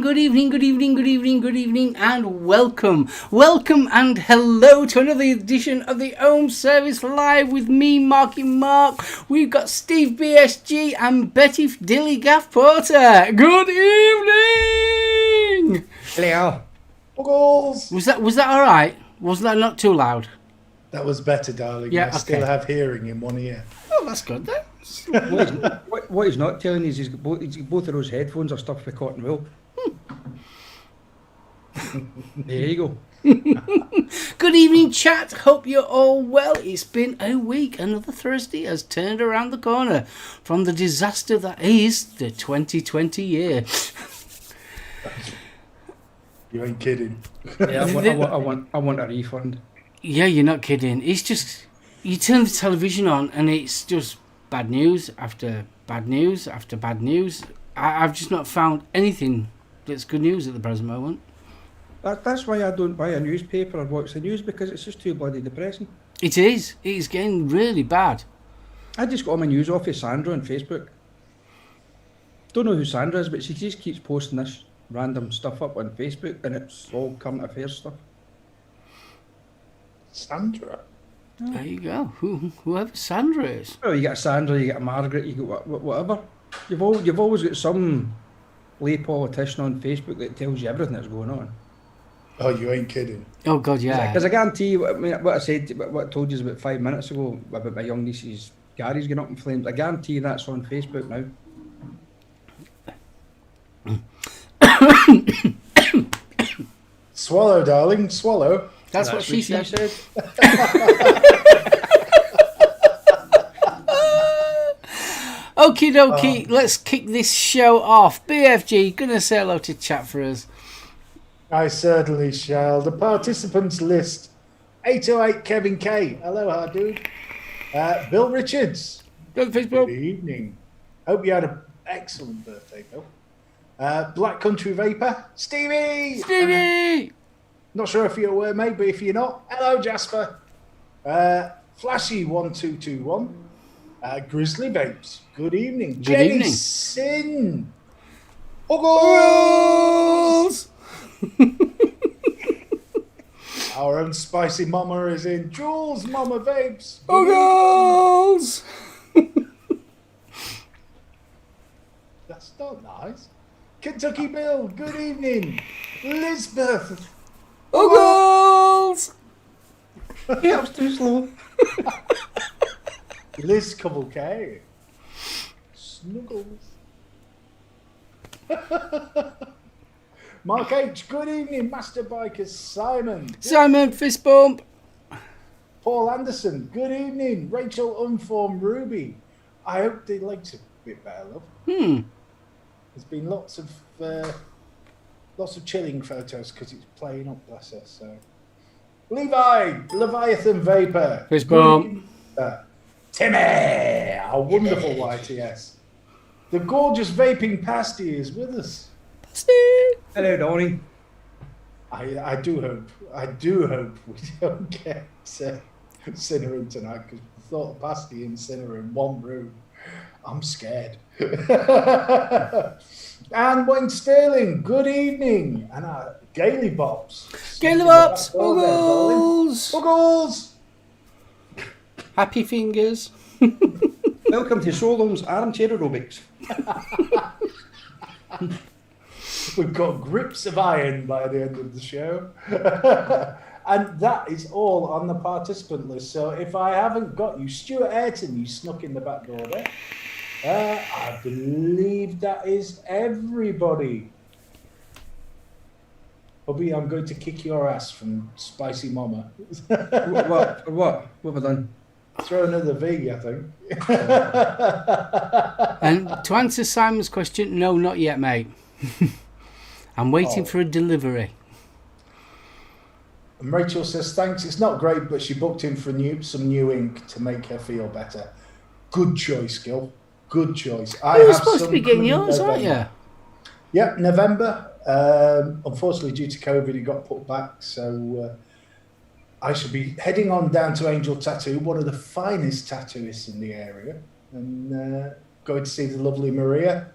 good evening, good evening, good evening, good evening, and welcome. Welcome and hello to another edition of the Ohm Service Live with me, Marky Mark. We've got Steve BSG and Betty Dilly Gaff Porter. Good evening! Hello. Buggles! Was that alright? Was that not too loud? That was better, darling. Yeah, I still have hearing in one ear. Oh, that's good then. What he's not telling you is he's got both of those headphones are stuffed with cotton wool. There you go. Good evening, chat. Hope you're all well. It's been a week. Another Thursday has turned around the corner from the disaster that is the 2020 year. You ain't kidding. Yeah, I want a refund. Yeah, you're not kidding. It's just, you turn the television on and it's just bad news after bad news after bad news. I've just not found anything that's good news at the present moment. That's why I don't buy a newspaper or watch the news, because it's just too bloody depressing. It is. It is getting really bad. I just got all my news off of Sandra on Facebook. Don't know who Sandra is, but she just keeps posting this random stuff up on Facebook, and it's all current affairs stuff. Sandra? There you go. Whoever Sandra is. Oh, you got Sandra, you got Margaret, you got whatever. You've always got some lay politician on Facebook that tells you everything that's going on. Oh, you ain't kidding. Oh, God, yeah. Because I guarantee you, what I said, what I told you about 5 minutes ago about my young niece's Gary's going up in flames, I guarantee you that's on Facebook now. Swallow, darling, swallow. That's what she said. Okie dokie, let's kick this show off. BFG, gonna say hello to chat for us. I certainly shall. The participants list: 808 Kevin K. Hello, hard dude. Bill Richards. Good Good Facebook. evening. Hope you had an excellent birthday, Bill. Black Country Vapor. Stevie! Stevie! Not sure if you're aware, mate, but if you're not, hello, Jasper. Flashy1221. Grizzly Vapes. Good evening. Good Jenny evening. Sin. Buggles! Our own spicy mama is in. Jules Mama Vapes. Buggles! That's not nice. Kentucky Bill. Good evening. Lisbeth. Buggles! Yeah, I was too slow. Liz Cavalcade. Snuggles. Mark H. Good evening. Master Bikers Simon. Simon, fist bump. Paul Anderson. Good evening. Rachel Unformed Ruby. I hope the legs are a bit better, love. There's been lots of chilling photos because it's playing up, bless her. So, Levi, Leviathan Vapor. Fist bump. Timmy, our wonderful YTS. The gorgeous vaping pasty is with us. Hello, Donnie. I do hope we don't get Cinnarin tonight, because the thought of pasty and Cinnarin in one room, I'm scared. And Wayne Sterling, good evening. And Gaily Bops. Gaily Bops. Buggles. Buggles. Happy fingers. Welcome to SoulOhm's Armchair Aerobics. We've got grips of iron by the end of the show. And that is all on the participant list. So if I haven't got you, Stuart Ayrton, you snuck in the back door there. I believe that is everybody. Bobby, I'm going to kick your ass from Spicy Mama. What have I done? Throw another V, I think. And to answer Simon's question, no, not yet, mate. I'm waiting for a delivery. And Rachel says, thanks, it's not great, but she booked in for some new ink to make her feel better. Good choice, Gil. Good choice. You're supposed to be getting yours, aren't you? Yeah, November. Unfortunately, due to COVID, it got put back. So I should be heading on down to Angel Tattoo, one of the finest tattooists in the area, and going to see the lovely Maria,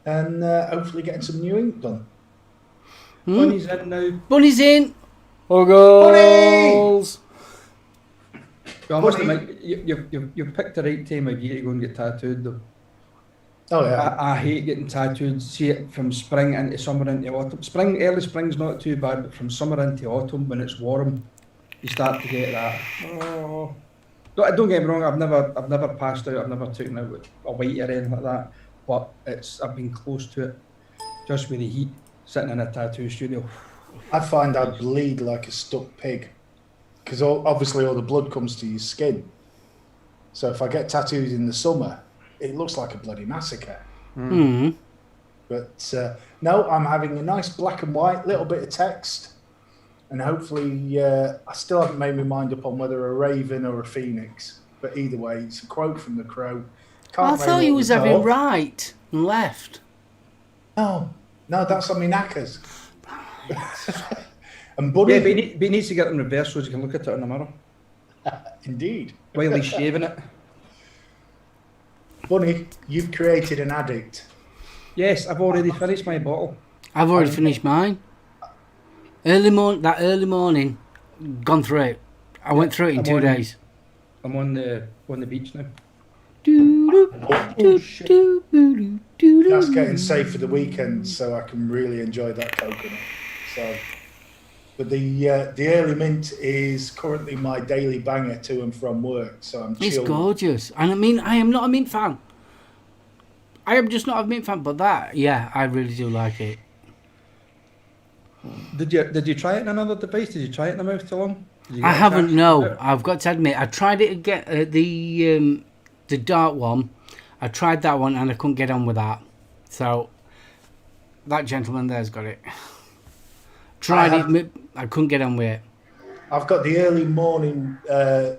and hopefully getting some new ink done. Bunny's in now. Bunny's in. Oh, Bunny! goals. I must Bunny. admit, you've picked the right time of year to go and get tattooed though. Oh yeah. I hate getting tattooed. See it from spring into summer into autumn. Early spring's not too bad, but from summer into autumn when it's warm, you start to get that. Oh, don't get me wrong. I've never passed out. I've never taken out a white or anything like that. But I've been close to it, just with the heat, sitting in a tattoo studio. I find I bleed like a stuck pig because obviously all the blood comes to your skin. So if I get tattooed in the summer, it looks like a bloody massacre. But no, I'm having a nice black and white, little bit of text, and hopefully I still haven't made my mind up on whether a raven or a phoenix. But either way, it's a quote from the Crow. I thought you was having right and left. No, that's on my knackers. And Bunny, Yeah, but he needs to get them reversed so he can look at it in the mirror indeed. while he's shaving it. Bunny, you've created an addict. Yes, I've already finished my bottle. I've already finished mine. Early morning, gone through it. I went through it in I'm 2 on- days. I'm on the beach now. That's getting safe for the weekend, so I can really enjoy that coconut. So, but the early mint is currently my daily banger to and from work. So I'm It's chilled. gorgeous. And I mean, I am not a mint fan. I am just not a mint fan, but that, yeah, I really do like it. Did you try it in another device? Did you try it in the mouth too long? Did you I get a haven't, chance to no. do it? I've got to admit, I tried it again, the dark one. I tried that one and I couldn't get on with that. So, that gentleman there's got it. Tried it, I couldn't get on with it. I've got the early morning, the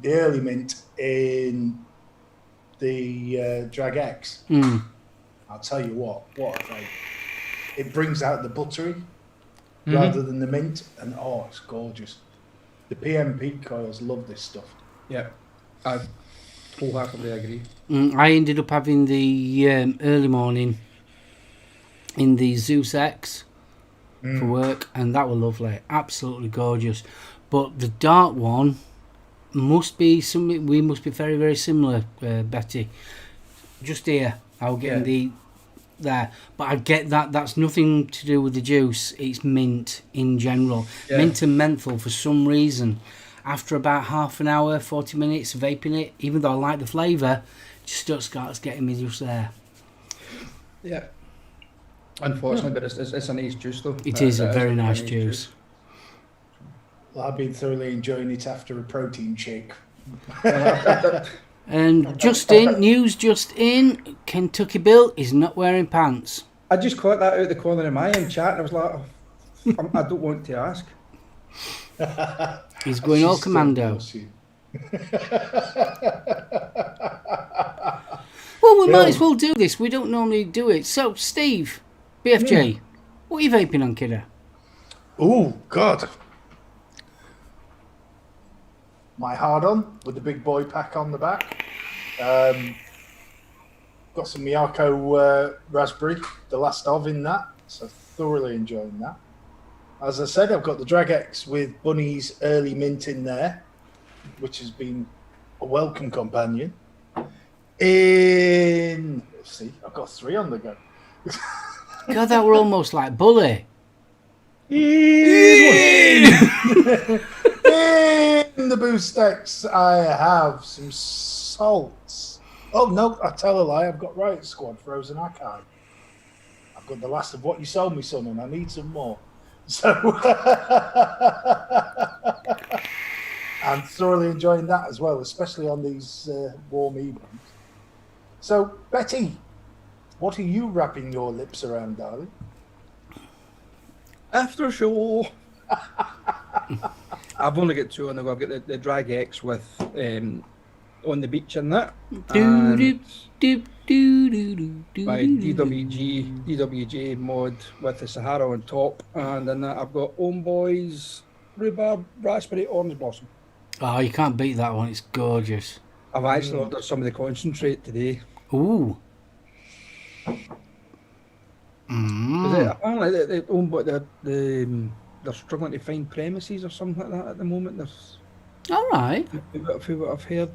early mint in the Drag X. I'll tell you what a vape. It brings out the buttery rather than the mint, and oh, it's gorgeous. The PMP coils love this stuff. Yeah, I wholeheartedly agree. I ended up having the early morning in the Zeus X for work, and that was lovely, absolutely gorgeous. But the dark one must be something. We must be very, very similar, Betty. Just here, I'll get there, but I get that. That's nothing to do with the juice. It's mint in general, mint and menthol for some reason. After about half an hour, 40 minutes vaping it, even though I like the flavour, just starts getting me just there. Yeah. Unfortunately, but it's a nice juice though. It is a very nice juice. Well, I've been thoroughly enjoying it after a protein shake. And news just in, Kentucky Bill is not wearing pants. I just caught that out the corner of my eye in chat, and I was like, I don't want to ask. He's going all commando. Well, we might as well do this. We don't normally do it. So, Steve, BFJ, what are you vaping on, kiddo? Oh, God. My hard-on with the big boy pack on the back. Got some Miyako raspberry, the last of in that. So thoroughly enjoying that. As I said, I've got the Drag X with Bunny's early mint in there, which has been a welcome companion. Let's see, I've got 3 on the go. God, that were almost like Bully. In the Boost X, I have some salts. Oh, no, I tell a lie. I've got Riot Squad Frozen Archive. I've got the last of What You Sold Me, Son, and I need some more. So I'm thoroughly enjoying that as well, especially on these warm evenings. So, Betty, what are you wrapping your lips around, darling? After show. I've only got 2 on the go. I've got the Drag X with On the Beach in that. And my DWJ mod with the Sahara on top. And then I've got Ohm Boys Rhubarb Raspberry Orange Blossom. Oh, you can't beat that one. It's gorgeous. I've actually ordered some of the concentrate today. Ooh. Apparently they own, but they're struggling to find premises or something like that at the moment. There's All right. for what I've heard.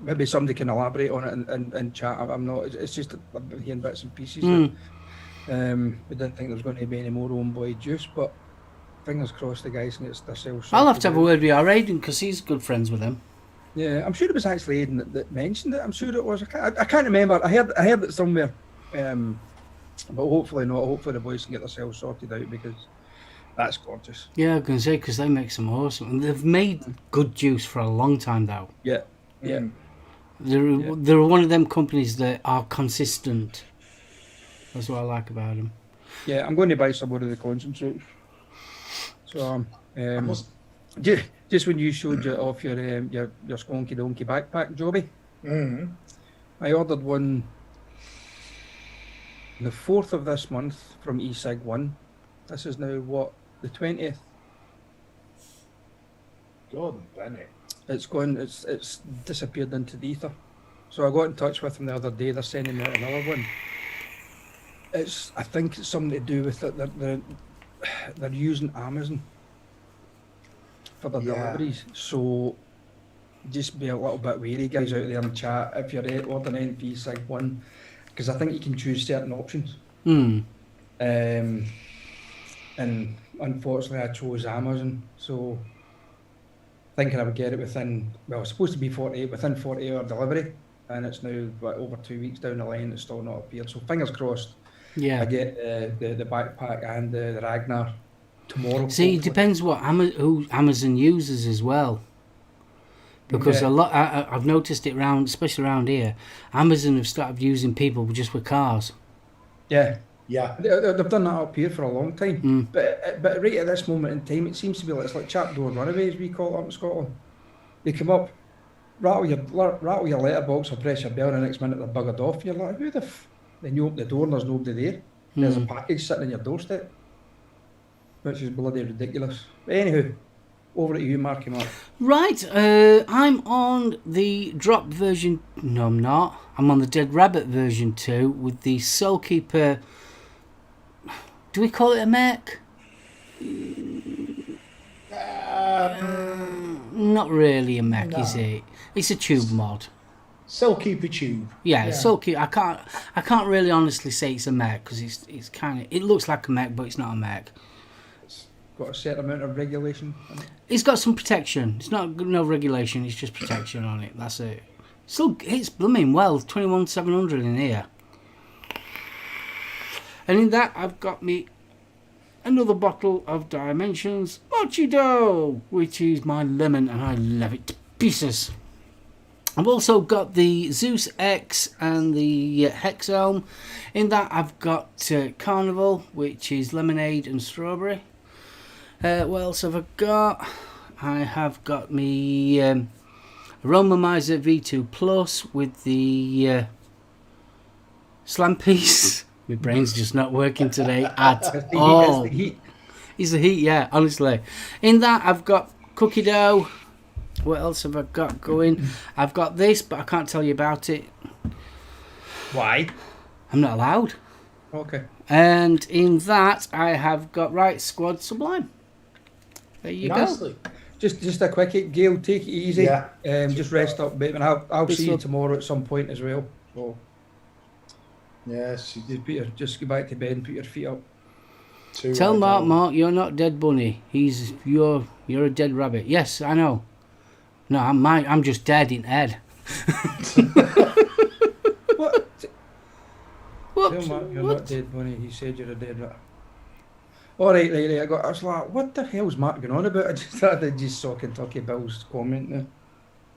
Maybe somebody can elaborate on it and chat. I'm not. It's just that I've been hearing bits and pieces. That, we didn't think there was going to be any more Own Boy juice, but fingers crossed the guys can get themselves. I'll have to have a word with our Aidan because he's good friends with him. Yeah, I'm sure it was actually Aidan that mentioned it. I'm sure it was. I can't remember. I heard it somewhere. But hopefully not. Hopefully the boys can get themselves sorted out because that's gorgeous. Yeah, I was going to say because they make some awesome. And they've made good juice for a long time now. Yeah, yeah. They're one of them companies that are consistent. That's what I like about them. Yeah, I'm going to buy some more of the concentrates. So just when you showed off your skonky donkey backpack, Joby, I ordered one the 4th of this month from eSig 1. This is now what, the 20th? Gordon Bennett. It's disappeared into the ether. So I got in touch with them the other day. They're sending me out another one. I think it's something to do with it. They're using Amazon for their deliveries. So just be a little bit wary, guys, out there in the chat. If you're ordering anything for eSig 1, because I think you can choose certain options. And unfortunately I chose Amazon, so thinking I would get it within, well, it's supposed to be within 40-hour delivery, and it's now over 2 weeks down the line. It's still not appeared, so fingers crossed. Yeah, I get the backpack and the Ragnar tomorrow. See, it depends what who Amazon uses as well. Because a lot, I've noticed it especially around here, Amazon have started using people just with cars. Yeah. Yeah. They've done that up here for a long time. But right at this moment in time, it seems to be like, it's like trapdoor runaways, we call it up in Scotland. They come up, rattle your letterbox or press your bell, and the next minute they're buggered off. You're like, who the f... Then you open the door and there's nobody there. There's a package sitting on your doorstep. Which is bloody ridiculous. But anywho, over to you, Marky Mark. Right, I'm on the drop version. No, I'm not. I'm on the Dead Rabbit version 2 with the Soulkeeper. Do we call it a mech? Not really a mech, is it? It's a tube mod. Soulkeeper tube. Yeah, Soulkeeper. I can't really honestly say it's a mech because it's kind of, it looks like a mech, but it's not a mech. Got a certain amount of regulation on it. It's got some protection. It's not no regulation. It's just protection on it. That's it. Still, it's blooming well. 21,700 in here. And in that, I've got me another bottle of Dimensions Mochido, which is my lemon, and I love it to pieces. I've also got the Zeus X and the Hexohm. In that, I've got Carnival, which is lemonade and strawberry. What else have I got? I have got me Aromamizer V2 Plus with the slam piece. My brain's just not working today at all. It's the heat. It's the heat, yeah, honestly. In that, I've got cookie dough. What else have I got going? I've got this, but I can't tell you about it. Why? I'm not allowed. Okay. And in that, I have got Squad Sublime. There you Nicely. go. Just a quickie, Gail, take it easy. Yeah. Just rest up a bit, and I'll see you will- tomorrow at some point as well. So Yes. just go back to bed and put your feet up. Tell Mark, you're not Dead Bunny. You're a dead rabbit. Yes, I know. No, I'm just dead in head. What? Whoops, Tell Mark you're what? not dead, Bunny. He said you're a dead rat. All right. I was like, what the hell's Mark going on about? I just started just talking Tucky Bill's comment there.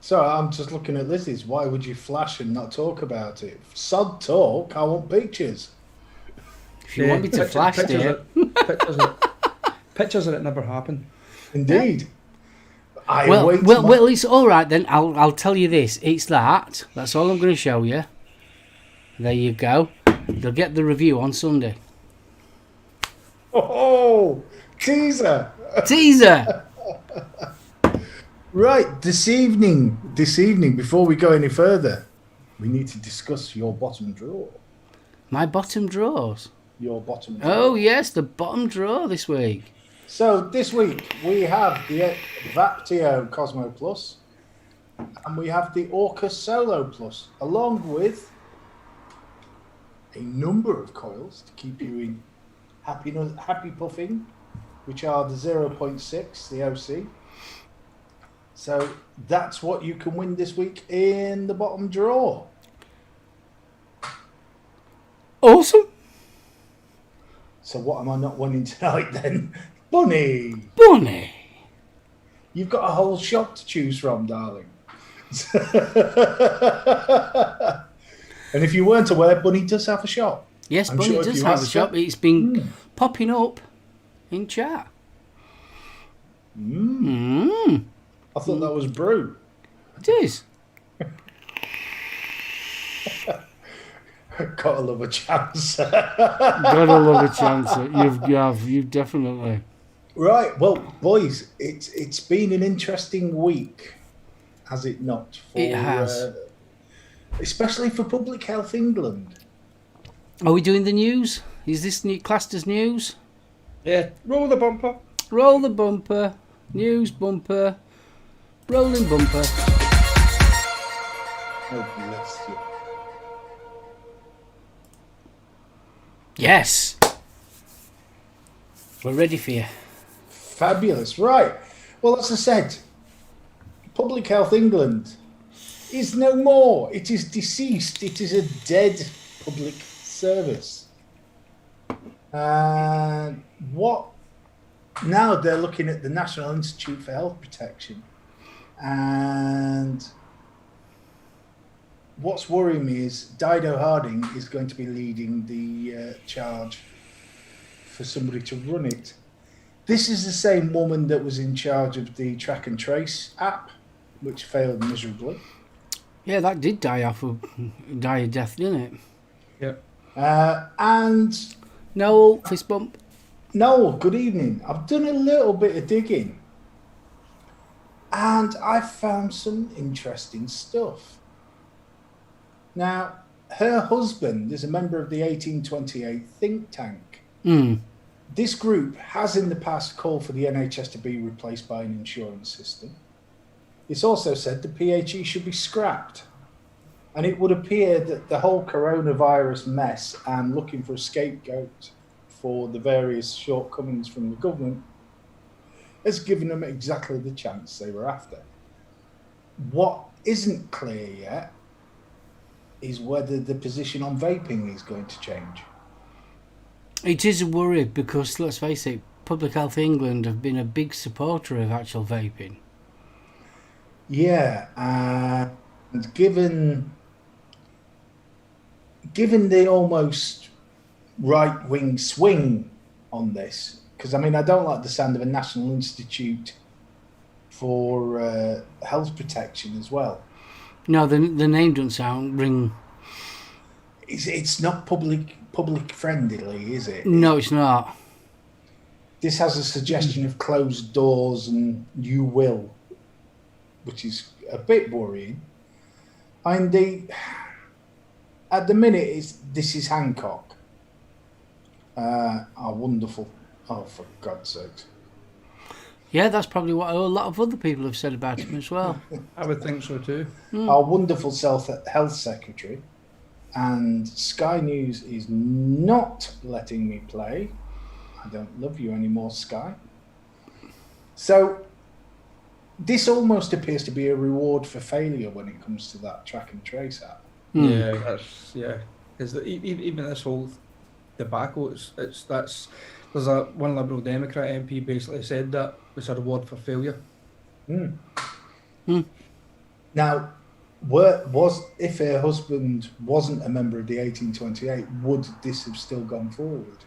So I'm just looking at Lizzie's. Why would you flash and not talk about it? Sod talk. I want pictures. If you want me to flash it. Pictures of it never happened. Indeed. Well, it's all right then. I'll tell you this. It's that. That's all I'm going to show you. There you go. You'll get the review on Sunday. Oh, teaser. Teaser. Right, this evening, before we go any further, we need to discuss your bottom drawer. My bottom drawers. Your bottom drawer. Oh, yes, the bottom drawer this week. So this week we have the Vaptio Cosmo Plus and we have the Orca Solo Plus, along with a number of coils to keep you in happy puffing, which are the 0.6, the OC. So that's what you can win this week in the bottom drawer. Awesome. So what am I not winning tonight then? Bunny! Bunny. You've got a whole shop to choose from, darling. And if you weren't aware, Bunny does have a shop. Yes, I'm Bunny sure if does you have a ask shop. her- It's been popping up in chat. I thought that was brew. It is. Gotta love a chance. Gotta love a chance. You've definitely. Right, well, boys, it's been an interesting week, has it not? It has. Especially for Public Health England. Are we doing the news? Is this classed as news? Yeah, roll the bumper. Roll the bumper. News bumper. Rolling bumper. Oh, bless you. Yes. We're ready for you. Fabulous. Right. Well, as I said, Public Health England is no more. It is deceased. It is a dead public service. What now they're looking at the National Institute for Health Protection, and what's worrying me is Dido Harding is going to be leading the charge for somebody to run it. This is the same woman that was in charge of the Track and Trace app, which failed miserably. Yeah, that did die a death, didn't it? Yeah. And Noel, fist bump. Noel, good evening. I've done a little bit of digging and I've found some interesting stuff. Now, her husband is a member of the 1828 think tank. This group has in the past called for the NHS to be replaced by an insurance system. It's also said the PHE should be scrapped. And it would appear that the whole coronavirus mess and looking for a scapegoat for the various shortcomings from the government has given them exactly the chance they were after. What isn't clear yet is whether the position on vaping is going to change. It is a worry because, let's face it, Public Health England have been a big supporter of actual vaping. Yeah, and given the almost right-wing swing on this, because I mean I don't like the sound of a National Institute for Health Protection as well. No, the name doesn't ring. It's not public friendly, is it? No, it's not. This has a suggestion of closed doors and you will, which is a bit worrying. And at the minute, this is Hancock. Wonderful. Oh, for God's sakes. Yeah, that's probably what a lot of other people have said about him as well. I would think so too. Our wonderful health secretary. And Sky News is not letting me play. I don't love you anymore, Sky. So this almost appears to be a reward for failure when it comes to that Track and Trace app. Yeah, because even this whole debacle, there's one Liberal Democrat MP basically said that it's a reward for failure. Now, if her husband wasn't a member of the 1828, would this have still gone forward?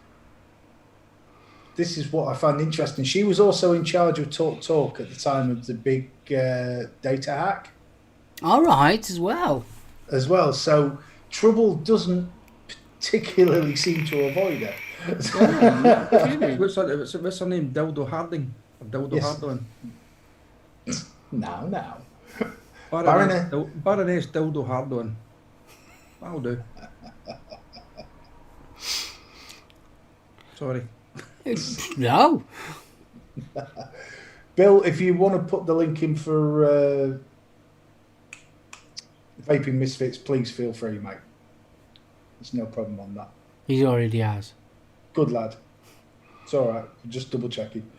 This is what I find interesting. She was also in charge of Talk at the time of the big data hack. All right, as well. So trouble doesn't particularly seem to avoid her. What's her name? Dildo Harding? Or Dildo Yes. Harding? Now. Baroness Dildo Harding. That'll do. Sorry. No. Bill, if you want to put the link in for Vaping Misfits, please feel free, mate. There's no problem on that. He already has. Good lad. It's all right. Just double checking.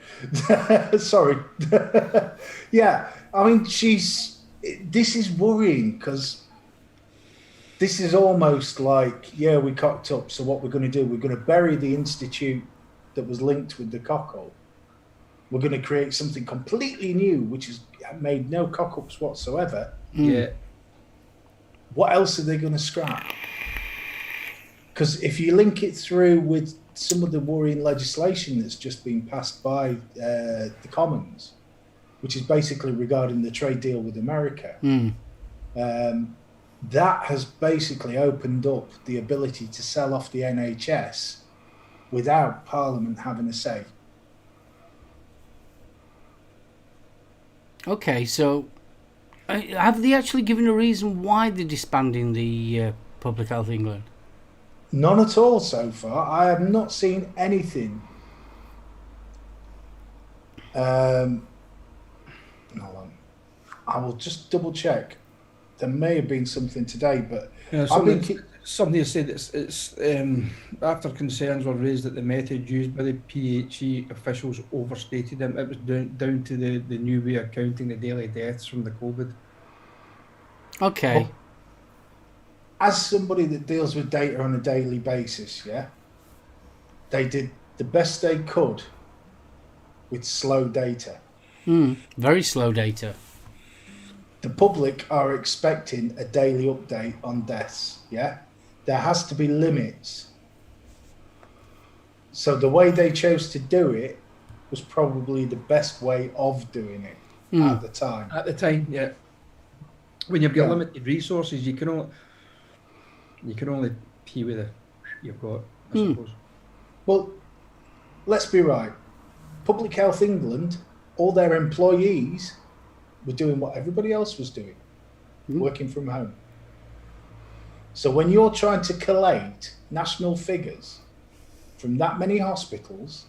Sorry. Yeah, I mean, this is worrying because this is almost like, yeah, we cocked up. So what we're going to do, we're going to bury the institute that was linked with the cockle. We're going to create something completely new, which has made no cock-ups whatsoever. Yeah. What else are they going to scrap? Because if you link it through with some of the worrying legislation that's just been passed by the Commons, which is basically regarding the trade deal with America, that has basically opened up the ability to sell off the NHS without Parliament having a say. Okay, so have they actually given a reason why they're disbanding the Public Health England? None at all so far. I have not seen anything. Hold on. I will just double check. There may have been something today, but Yeah, somebody has said it's after concerns were raised that the method used by the PHE officials overstated them. It was down to the new way of counting the daily deaths from the COVID. Okay. Well, as somebody that deals with data on a daily basis, yeah, they did the best they could with slow data. Very slow data. The public are expecting a daily update on deaths, yeah? There has to be limits. So the way they chose to do it was probably the best way of doing it at the time. At the time, yeah. When you've got limited resources, you can only pay with you've got, I suppose. Well, let's be right. Public Health England, all their employees were doing what everybody else was doing, working from home. So when you're trying to collate national figures from that many hospitals,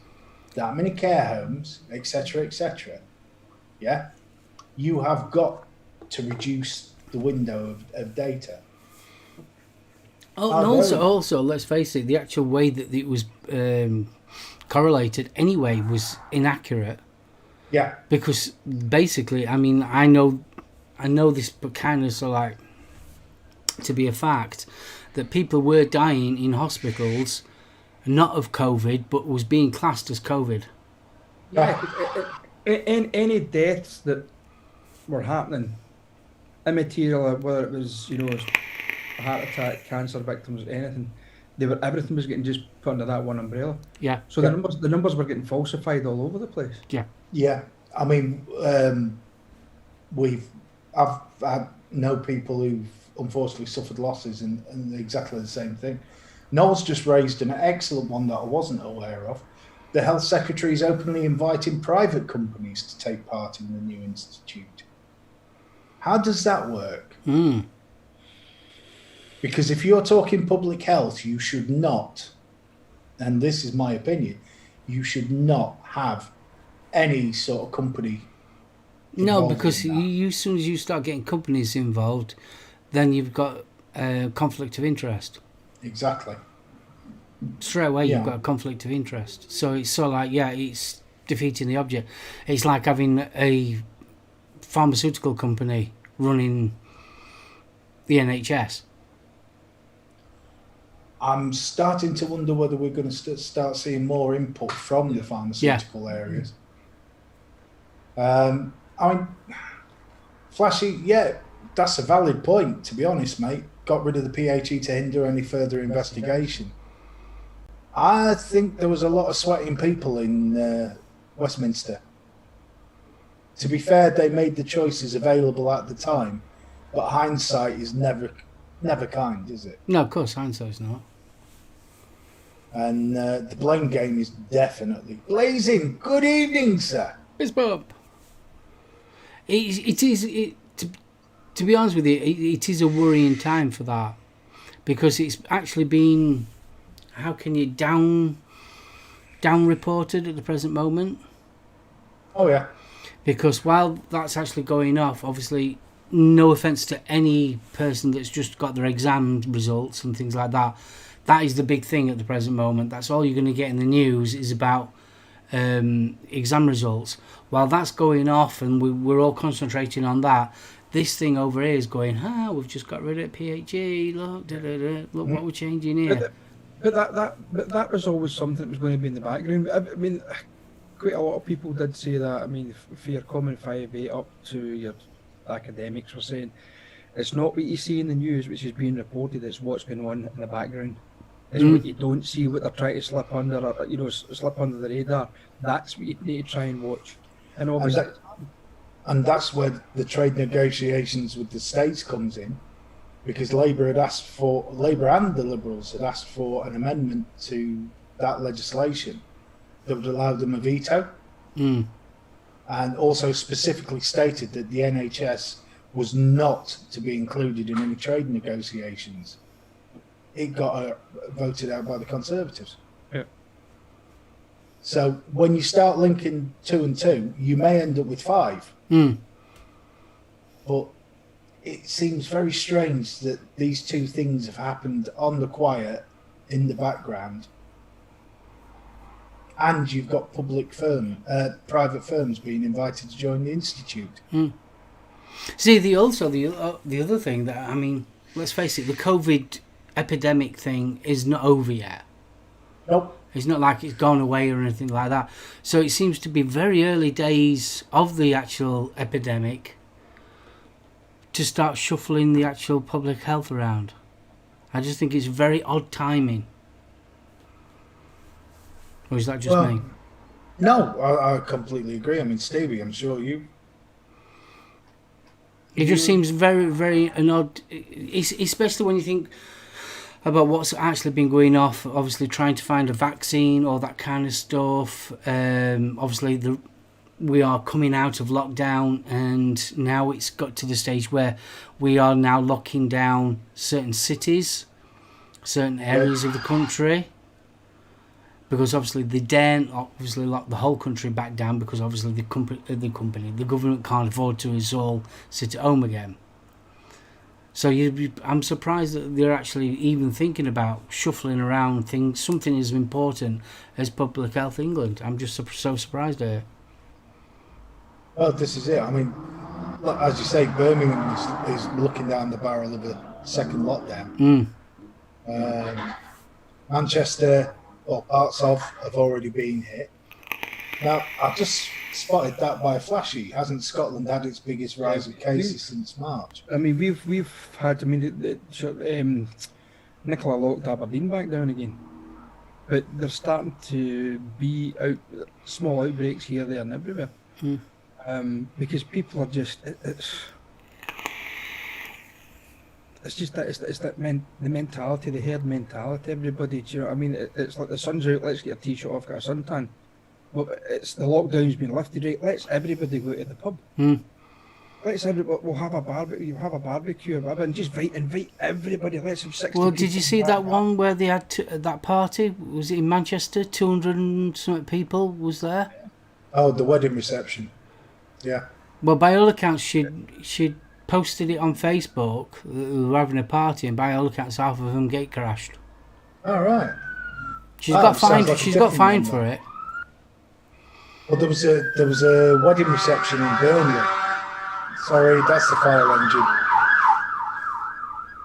that many care homes, etc., yeah, you have got to reduce the window of data. Oh, and also, let's face it, the actual way that it was correlated anyway was inaccurate. Yeah. Because basically, I mean, I know this, but kind of so like to be a fact that people were dying in hospitals, not of COVID, but was being classed as COVID. Yeah, any deaths that were happening, immaterial, whether it was a heart attack, cancer victims, anything, everything was getting just put under that one umbrella. Yeah. So the numbers were getting falsified all over the place. Yeah. Yeah, I mean, I've know people who've unfortunately suffered losses and exactly the same thing. Noel's just raised an excellent one that I wasn't aware of. The Health Secretary is openly inviting private companies to take part in the new institute. How does that work? Because if you're talking public health, you should not, and this is my opinion, you should not have any sort of company. No, because as soon as you start getting companies involved, then you've got a conflict of interest. Exactly. Straight away, you've got a conflict of interest. So it's sort of like, it's defeating the object. It's like having a pharmaceutical company running the NHS. I'm starting to wonder whether we're going to start seeing more input from the pharmaceutical areas. I mean, Flashy, that's a valid point, to be honest, mate. Got rid of the PHE to hinder any further investigation. I think there was a lot of sweating people in Westminster. To be fair, they made the choices available at the time, but hindsight is never kind, is it? No, of course, hindsight's not. And the blame game is definitely blazing. Good evening, sir. It's Bob. It is. To be honest with you, it is a worrying time for that, because it's actually been. How can you lockdown reported at the present moment? Oh yeah. Because while that's actually going off, obviously, no offence to any person that's just got their exam results and things like that, that is the big thing at the present moment. That's all you're going to get in the news is about exam results. While that's going off and we're all concentrating on that, this thing over here is going, we've just got rid of PHE, look, look what we're changing here. But that was always something that was going to be in the background. I mean, quite a lot of people did say that. I mean, for your common 5/8 up to your academics were saying, it's not what you see in the news which is being reported, it's what's going on in the background. It's what you don't see, what they're trying to slip under, or, slip under the radar. That's what you need to try and watch. And obviously, and that's where the trade negotiations with the states comes in, because Labour and the Liberals had asked for an amendment to that legislation that would allow them a veto, and also specifically stated that the NHS was not to be included in any trade negotiations. It got voted out by the Conservatives. Yeah. So when you start linking 2 and 2, you may end up with 5. But it seems very strange that these two things have happened on the quiet, in the background, and you've got private firms being invited to join the institute. See, the other thing that, I mean, let's face it, the COVID epidemic thing is not over yet. Nope. It's not like it's gone away or anything like that. So it seems to be very early days of the actual epidemic to start shuffling the actual public health around. I just think it's very odd timing. Or is that just me? No, I completely agree. I mean, Stevie, I'm sure you... It just seems very, very an odd... Especially when you think about what's actually been going off, obviously trying to find a vaccine, all that kind of stuff. Obviously, we are coming out of lockdown, and now it's got to the stage where we are now locking down certain cities, certain areas of the country, because obviously they daren't obviously lock the whole country back down, because obviously the government can't afford to us all sit at home again. So I'm surprised that they're actually even thinking about shuffling around things, something as important as Public Health England. I'm just so surprised at it. Well, this is it. I mean, as you say, Birmingham is looking down the barrel of a second lockdown. Manchester, or parts of, have already been hit. Now, I've just spotted that by a flashy. Hasn't Scotland had its biggest rise of cases since March? I mean, we've had. I mean, Nicola locked Aberdeen back down again, but they're starting to be small outbreaks here, there, and everywhere. Because people are just it's just that the mentality, the herd mentality. Everybody, do you know what I mean? It's like the sun's out. Let's get a t-shirt off, get a suntan. Well, it's the lockdown's been lifted, right? Let's everybody go to the pub. Let's everybody. We'll have a barbecue. You have a barbecue, and just invite everybody. Let's have 60. Well, did you see that one where they had that party? Was it in Manchester? 200 and something people was there. Oh, the wedding reception. Yeah. Well, by all accounts, she'd posted it on Facebook. They were having a party, and by all accounts, half of them gate crashed. All right. She's got fined. Like she's got fined for it. Well, there was a wedding reception in Burnley. Sorry, that's the fire engine.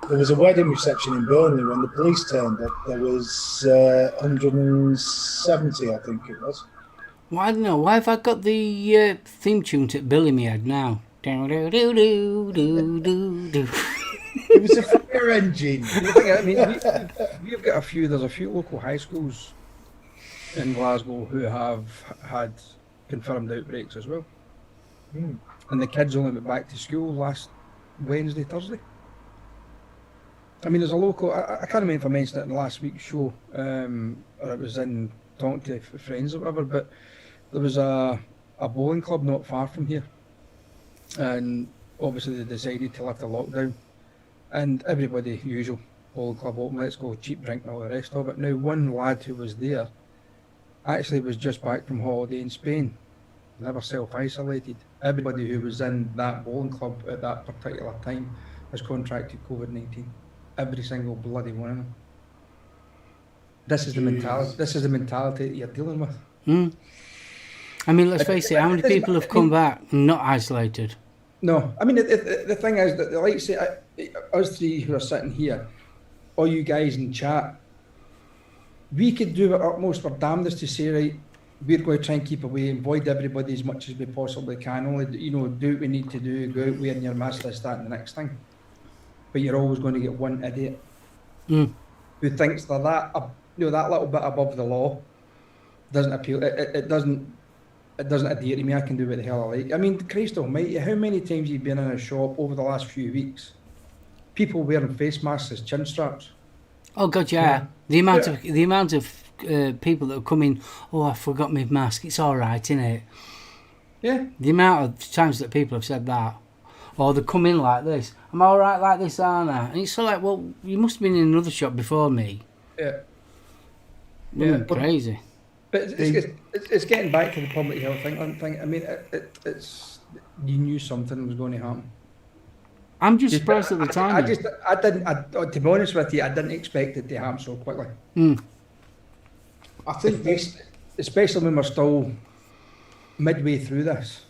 There was a wedding reception in Burnley when the police turned up. There was 170, I think it was. Well, I don't know. Why have I got the theme tune to Bill in my head now? Do do do do do do do. It was a fire engine. I mean, we've got there's a few local high schools in Glasgow who have had confirmed outbreaks as well. And the kids only went back to school last Wednesday, Thursday. I mean, there's a local, I can't remember if I mentioned it in last week's show, or it was in talking to friends or whatever, but there was a bowling club not far from here. And obviously they decided to lift the lockdown. And everybody, usual, bowling club open, let's go, cheap drink and all the rest of it. Now, one lad who was there I actually was just back from holiday in Spain. Never self-isolated. Everybody who was in that bowling club at that particular time has contracted COVID-19. Every single bloody one of them. This is the mentality. Jeez. This is the mentality that you're dealing with. Mm. I mean, let's face it. How many people have come back not isolated? No, I mean the thing is that, like say, us three who are sitting here, all you guys in chat, we could do our utmost, our damnedest to say, right, we're going to try and keep away, avoid everybody as much as we possibly can. Only, do what we need to do, go out wearing your mask, this, that, and the next thing. But you're always going to get one idiot who thinks they're that, that little bit above the law. Doesn't appeal. It doesn't adhere to me. I can do what the hell I like. I mean, Christ Almighty, how many times have you been in a shop over the last few weeks? People wearing face masks as chin straps. Oh God, yeah. The amount of people that have come in. Oh, I forgot my mask. It's all right, isn't it? Yeah. The amount of times that people have said that, or they come in like this. I'm all right like this, aren't I? And it's so like, well, you must have been in another shop before me. Yeah. Yeah. Crazy. But it's getting back to the public health thing. I mean, it's you knew something was going to happen. I'm just surprised at the time. I didn't. To be honest with you, I didn't expect it to happen so quickly. I think this, especially when we're still midway through this,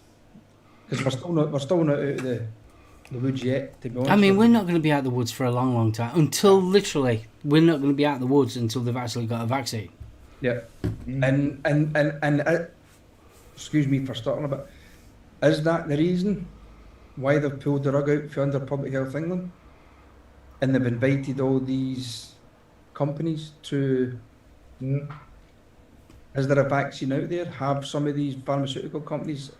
because we're still not out of the woods yet. To be honest, I mean, we're not going to be out of the woods for a long, long time. Until literally, we're not going to be out of the woods until they've actually got a vaccine. Yeah, and excuse me for starting a bit. Is that the reason why they've pulled the rug out from under Public Health England, and they've invited all these companies to? Is there a vaccine out there? Have some of these pharmaceutical companies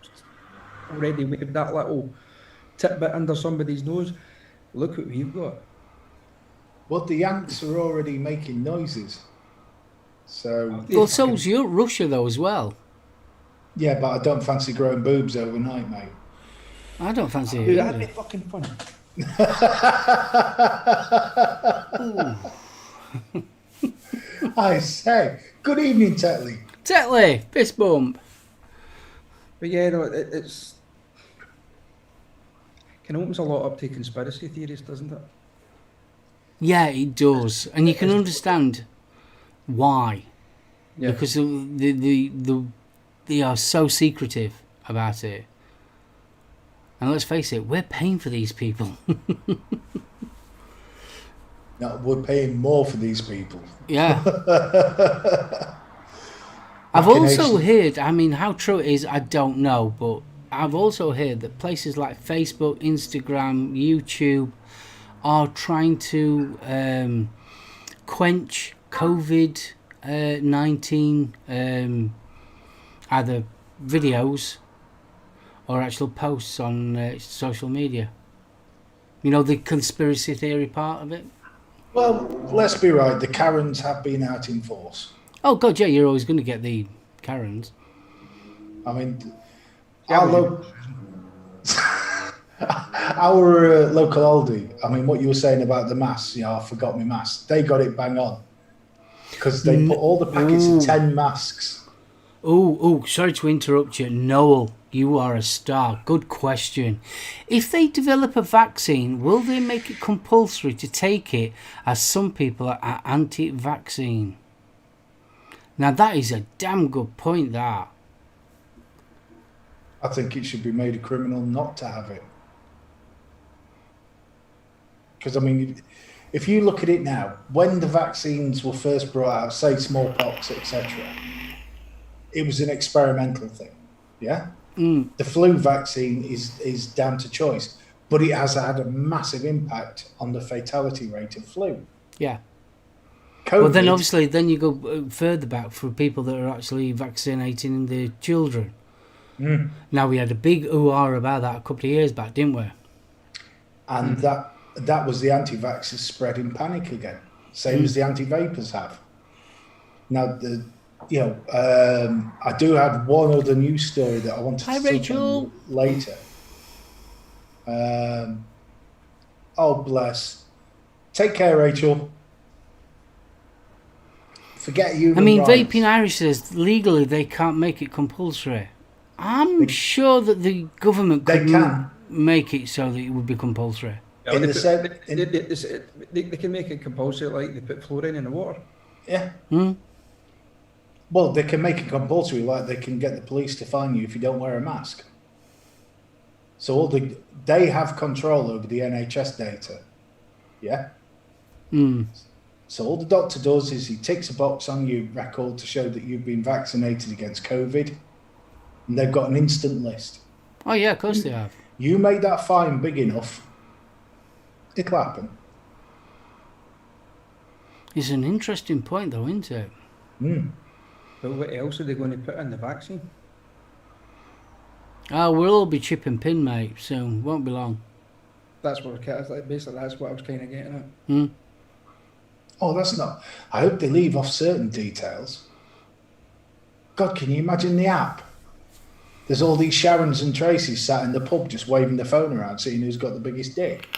already waved that little tidbit under somebody's nose? Look what we've got. well, the Yanks are already making noises. So Well, so's Russia though as well. yeah, but I don't fancy growing boobs overnight, mate. I don't fancy it. Dude, that'd be fucking fun. I say, good evening, Tetley. Tetley, fist bump. But yeah, no, it's kind of opens a lot up to conspiracy theories, doesn't it? Yeah, it does, and you can understand why. Yeah. Because they are so secretive about it. And let's face it, we're paying for these people. No, we're paying more for these people. Yeah. I've also heard, I mean, how true it is, I don't know, but I've also heard that places like Facebook, Instagram, YouTube are trying to quench COVID-19 either videos or actual posts on social media. You know, the conspiracy theory part of it. Well, let's be right. The Karens have been out in force. Oh God, yeah, you're always going to get the Karens. I mean, our local Aldi. I mean, what you were saying about the masks. You know, I forgot my mask. They got it bang on because they put all the packets of 10 masks. Oh, sorry to interrupt you, Noel. You are a star. Good question. If they develop a vaccine, will they make it compulsory to take it, as some people are anti-vaccine? Now that is a damn good point, that. I think it should be made a criminal not to have it. Because, I mean, if you look at it now, when the vaccines were first brought out, say smallpox, etc., it was an experimental thing, yeah? The flu vaccine is down to choice, but it has had a massive impact on the fatality rate of flu. Yeah. COVID, Well, then obviously, then you go further back for people that are actually vaccinating their children. Now, we had a big ooh-ah about that a couple of years back, didn't we? and that was the anti-vaxxers spreading panic again, same as the anti-vapors have. Now, I do have one other news story that I wanted to touch on later. Oh, bless. Take care, Rachel. Forget human I mean, rights. Vaping Irish says legally they can't make it compulsory. I'm sure that the government They could can. make it so that it would be compulsory. Yeah, In they, the put- same- they can make it compulsory, like they put fluorine in the water. Yeah. Hmm? Well, they can make it compulsory, like they can get the police to fine you if you don't wear a mask. So they have control over the NHS data. Yeah. Hmm. So all the doctor does is he ticks a box on your record to show that you've been vaccinated against COVID, and they've got an instant list. Oh, yeah, of course they have. You make that fine big enough, it'll happen. It's an interesting point, though, isn't it? Mm. But what else are they going to put in the vaccine? Oh, we'll all be chip and pin, mate, soon. Won't be long. That's what basically that's what I was kind of getting at. Hmm? Oh, that's not. I hope they leave off certain details. God, can you imagine the app? There's all these Sharons and Tracys sat in the pub just waving their phone around, seeing who's got the biggest dick.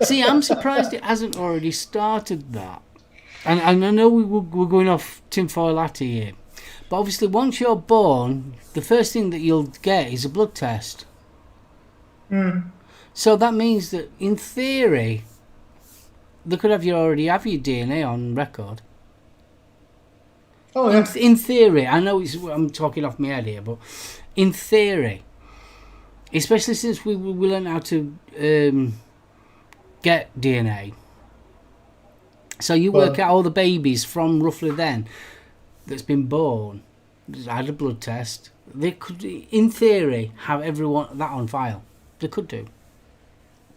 See, I'm surprised it hasn't already started that. And I know we're going off tinfoil hatty here. But obviously, once you're born, the first thing that you'll get is a blood test. Mm. So that means that, in theory, they could already have your DNA on record. Oh, yeah. In theory, I know I'm talking off my head here, but in theory, especially since we learn how to get DNA, so you work out all the babies from roughly then that's been born, had a blood test. They could, in theory, have everyone that on file. They could do.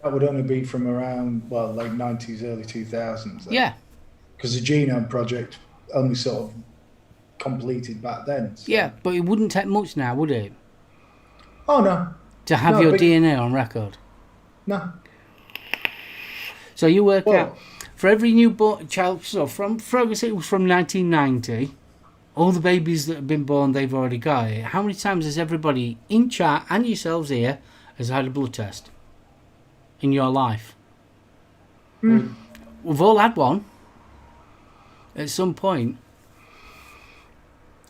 That would only be from around, well, late 90s, early 2000s. Yeah. Because the Genome Project only sort of completed back then. So. Yeah, but it wouldn't take much now, would it? Oh, no. To have No, your but- DNA on record. No. So you work Well- out for every newborn child. So for example, it was from 1990. All the babies that have been born, they've already got it. How many times has everybody in chat and yourselves here has had a blood test in your life? We've all had one at some point.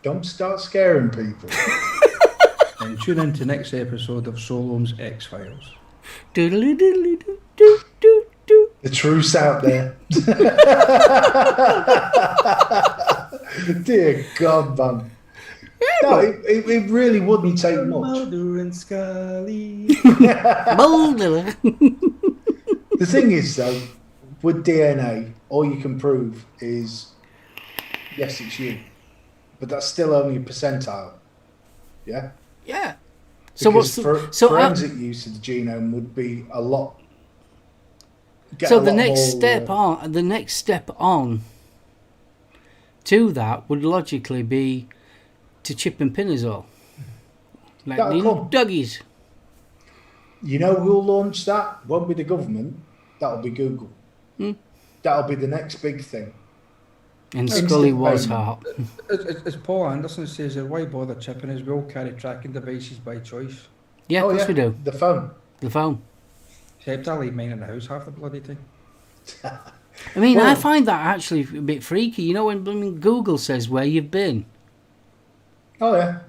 Don't start scaring people. And tune in to next episode of SoulOhm's X-Files. Doodle-doodle-doo-doo-doo-doo. The truth's out there. Dear God, man. No, it really wouldn't take much. Mulder and Scully. Mulder. The thing is, though, with DNA, all you can prove is, yes, it's you. But that's still only a percentile. Yeah? Yeah. So Because what's forensic use of the genome would be a lot. So the next step on to that would logically be to chip and pin us all, like That'll little come. doggies. You know who'll launch that? Won't be the government. That'll be Google. That'll be the next big thing. And Instant Scully was payment. hot. As Paul Anderson says, why bother chipping us? We all carry tracking devices by choice. Yeah, of course we do. The phone. The phone. Except I leave mine in the house half the bloody time. I mean, I Well- find that actually a bit freaky. You know, when blooming Google says where you've been, Oh yeah.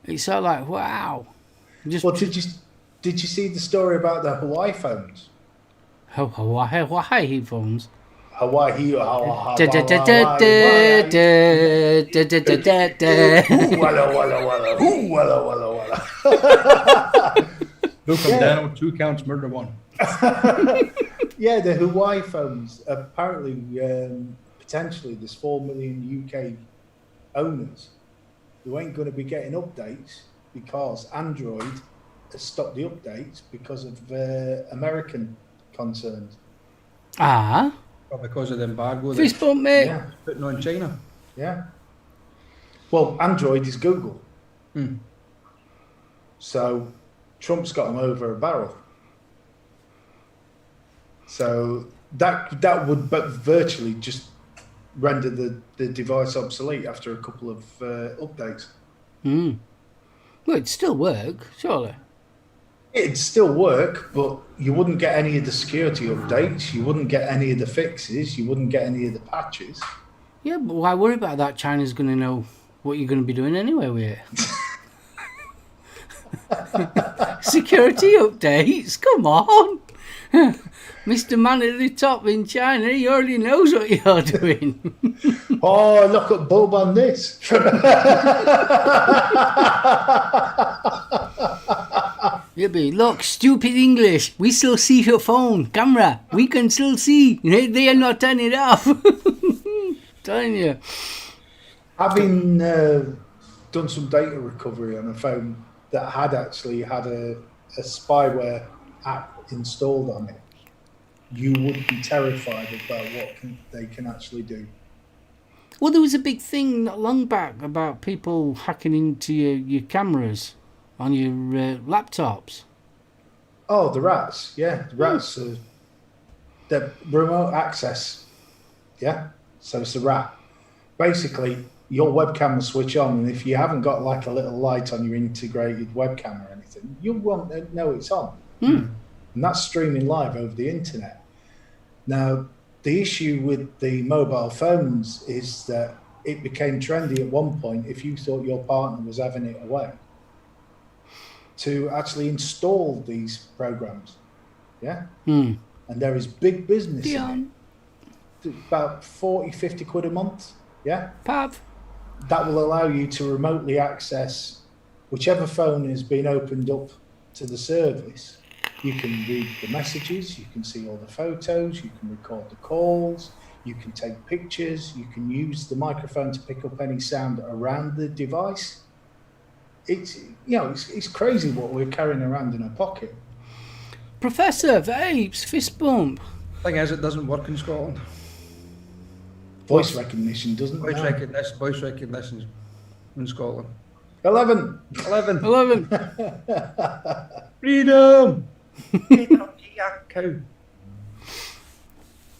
it's sort of like, wow. Just Well, did you see the story about the Hawaii phones? Hawaii phones. Hawaii. Da, da, da, da, da, da, da, da, da, da, da. Walla walla walla. Ooh, walla walla walla. Look, Yeah. down 2 counts, murder 1. Yeah, the Hawaii phones. Apparently, potentially, there's 4 million UK owners who ain't going to be getting updates because Android has stopped the updates because of American concerns. Ah, Well, because of the embargo fist that's bump, mate. Yeah, putting on China. yeah. Well, Android is Google, Hmm. so Trump's got them over a barrel. So that would virtually just render the device obsolete after a couple of updates. Well, it'd still work, surely. It'd still work, but you wouldn't get any of the security updates. You wouldn't get any of the fixes. You wouldn't get any of the patches. Yeah, but why worry about that? China's going to know what you're going to be doing anyway with it. Security updates? Come on. Mr. Man at the top in China, he already knows what you're doing. Oh, look at Bob on this. You'll be, look, stupid English. We still see your phone, camera. We can still see. They are not turning it off. Telling you. Having done some data recovery on a phone that had actually had a spyware app installed on it, you would be terrified about what they can actually do. Well, there was a big thing not long back about people hacking into your cameras on your laptops. Oh, the rats. Yeah, the rats. The remote access. Yeah, so it's a rat. Basically, your webcam will switch on, and if you haven't got like a little light on your integrated webcam or anything, you won't know it's on. And that's streaming live over the internet. Now, the issue with the mobile phones is that it became trendy at one point, if you thought your partner was having it away, to actually install these programs. Yeah? And there is big business in it. About 40, 50 quid a month. Yeah? Pap. That will allow you to remotely access whichever phone has been opened up to the service. You can read the messages, you can see all the photos, you can record the calls, you can take pictures, you can use the microphone to pick up any sound around the device. It's crazy what we're carrying around in our pocket. Professor, vapes, fist bump. Thing is, it doesn't work in Scotland. Voice recognition doesn't Voice recognition in Scotland. 11. Freedom! Cow.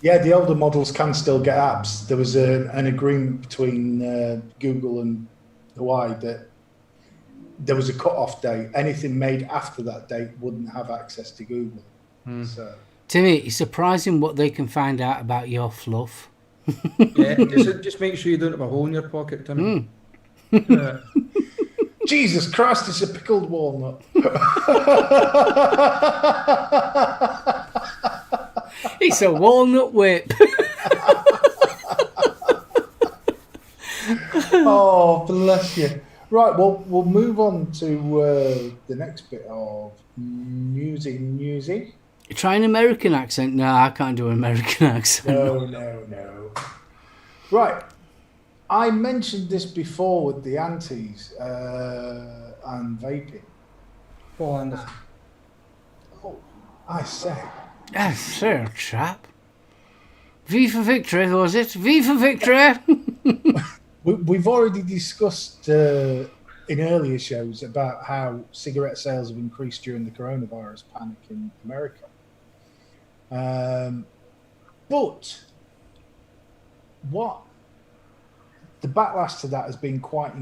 Yeah, the older models can still get apps. There was an agreement between Google and Hawaii that there was a cut-off date. Anything made after that date wouldn't have access to Google. So, Timmy, it's surprising what they can find out about your fluff. Yeah, just make sure you don't have a hole in your pocket, Timmy. Jesus Christ, it's a pickled walnut. It's a walnut whip. Oh, bless you. Right, well, we'll move on to the next bit of newsy. Try an American accent. No, I can't do an American accent. No. Right. I mentioned this before with the antis and vaping. Paul Anderson. Oh, I say. Yes, sir, chap. V for victory, was it? V for victory! We've already discussed in earlier shows about how cigarette sales have increased during the coronavirus panic in America. But what the backlash to that has been quite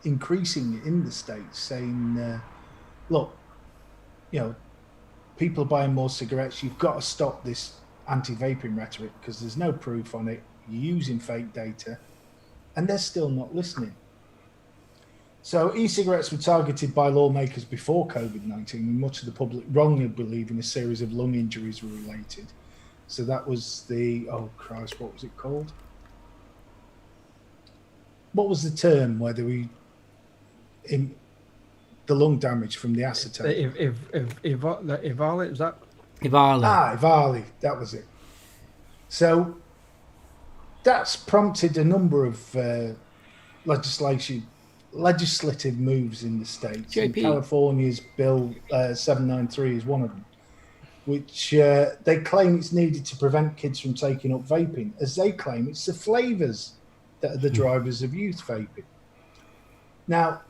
increasing in the States, saying, look, people are buying more cigarettes. You've got to stop this anti-vaping rhetoric because there's no proof on it. You're using fake data, and they're still not listening. So e-cigarettes were targeted by lawmakers before COVID-19, and much of the public wrongly believing a series of lung injuries were related. So that was what was it called? What was the term where the lung damage from the acetate? Ivali, is that? Ivali. Ivali, that was it. So that's prompted a number of legislative moves in the States. And California's Bill 793 is one of them, which they claim it's needed to prevent kids from taking up vaping, as they claim it's the flavours that are the drivers of youth vaping. Now,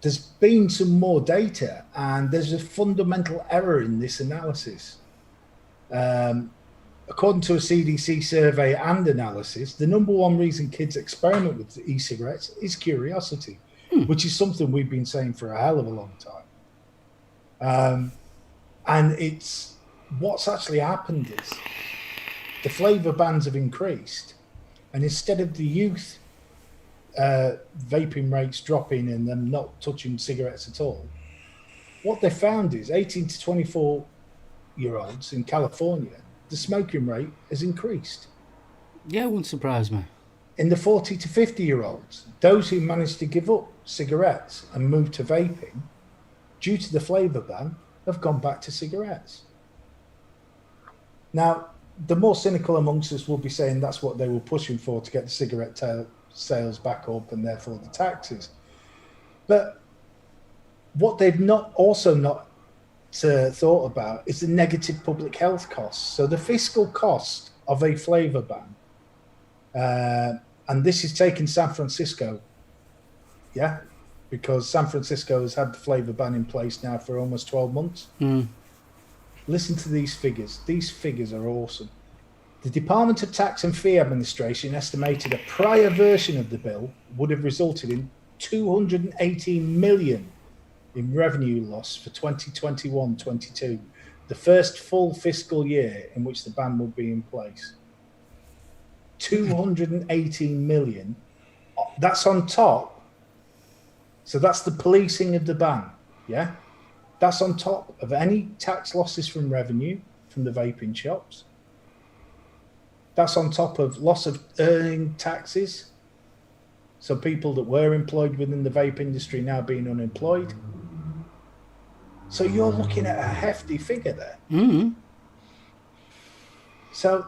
there's been some more data, and there's a fundamental error in this analysis. According to a CDC survey and analysis, the number one reason kids experiment with e-cigarettes is curiosity, which is something we've been saying for a hell of a long time. And it's what's actually happened is the flavour bans have increased, and instead of the youth vaping rates dropping and them not touching cigarettes at all, what they found is 18 to 24-year-olds in California, the smoking rate has increased. Yeah, it wouldn't surprise me. In the 40 to 50-year-olds, those who managed to give up cigarettes and move to vaping, due to the flavour ban, have gone back to cigarettes. Now, the more cynical amongst us will be saying that's what they were pushing for to get the cigarette sales back up and therefore the taxes. But what they've not thought about is the negative public health costs. So the fiscal cost of a flavour ban, and this is taking San Francisco, because San Francisco has had the flavour ban in place now for almost 12 months. Listen to these figures. These figures are awesome. The Department of Tax and Fee Administration estimated a prior version of the bill would have resulted in 218 million in revenue loss for 2021-22, the first full fiscal year in which the ban would be in place. 218 million. That's on top. So that's the policing of the ban, yeah? That's on top of any tax losses from revenue from the vaping shops. That's on top of loss of earning taxes. So people that were employed within the vape industry now being unemployed. So you're looking at a hefty figure there. So,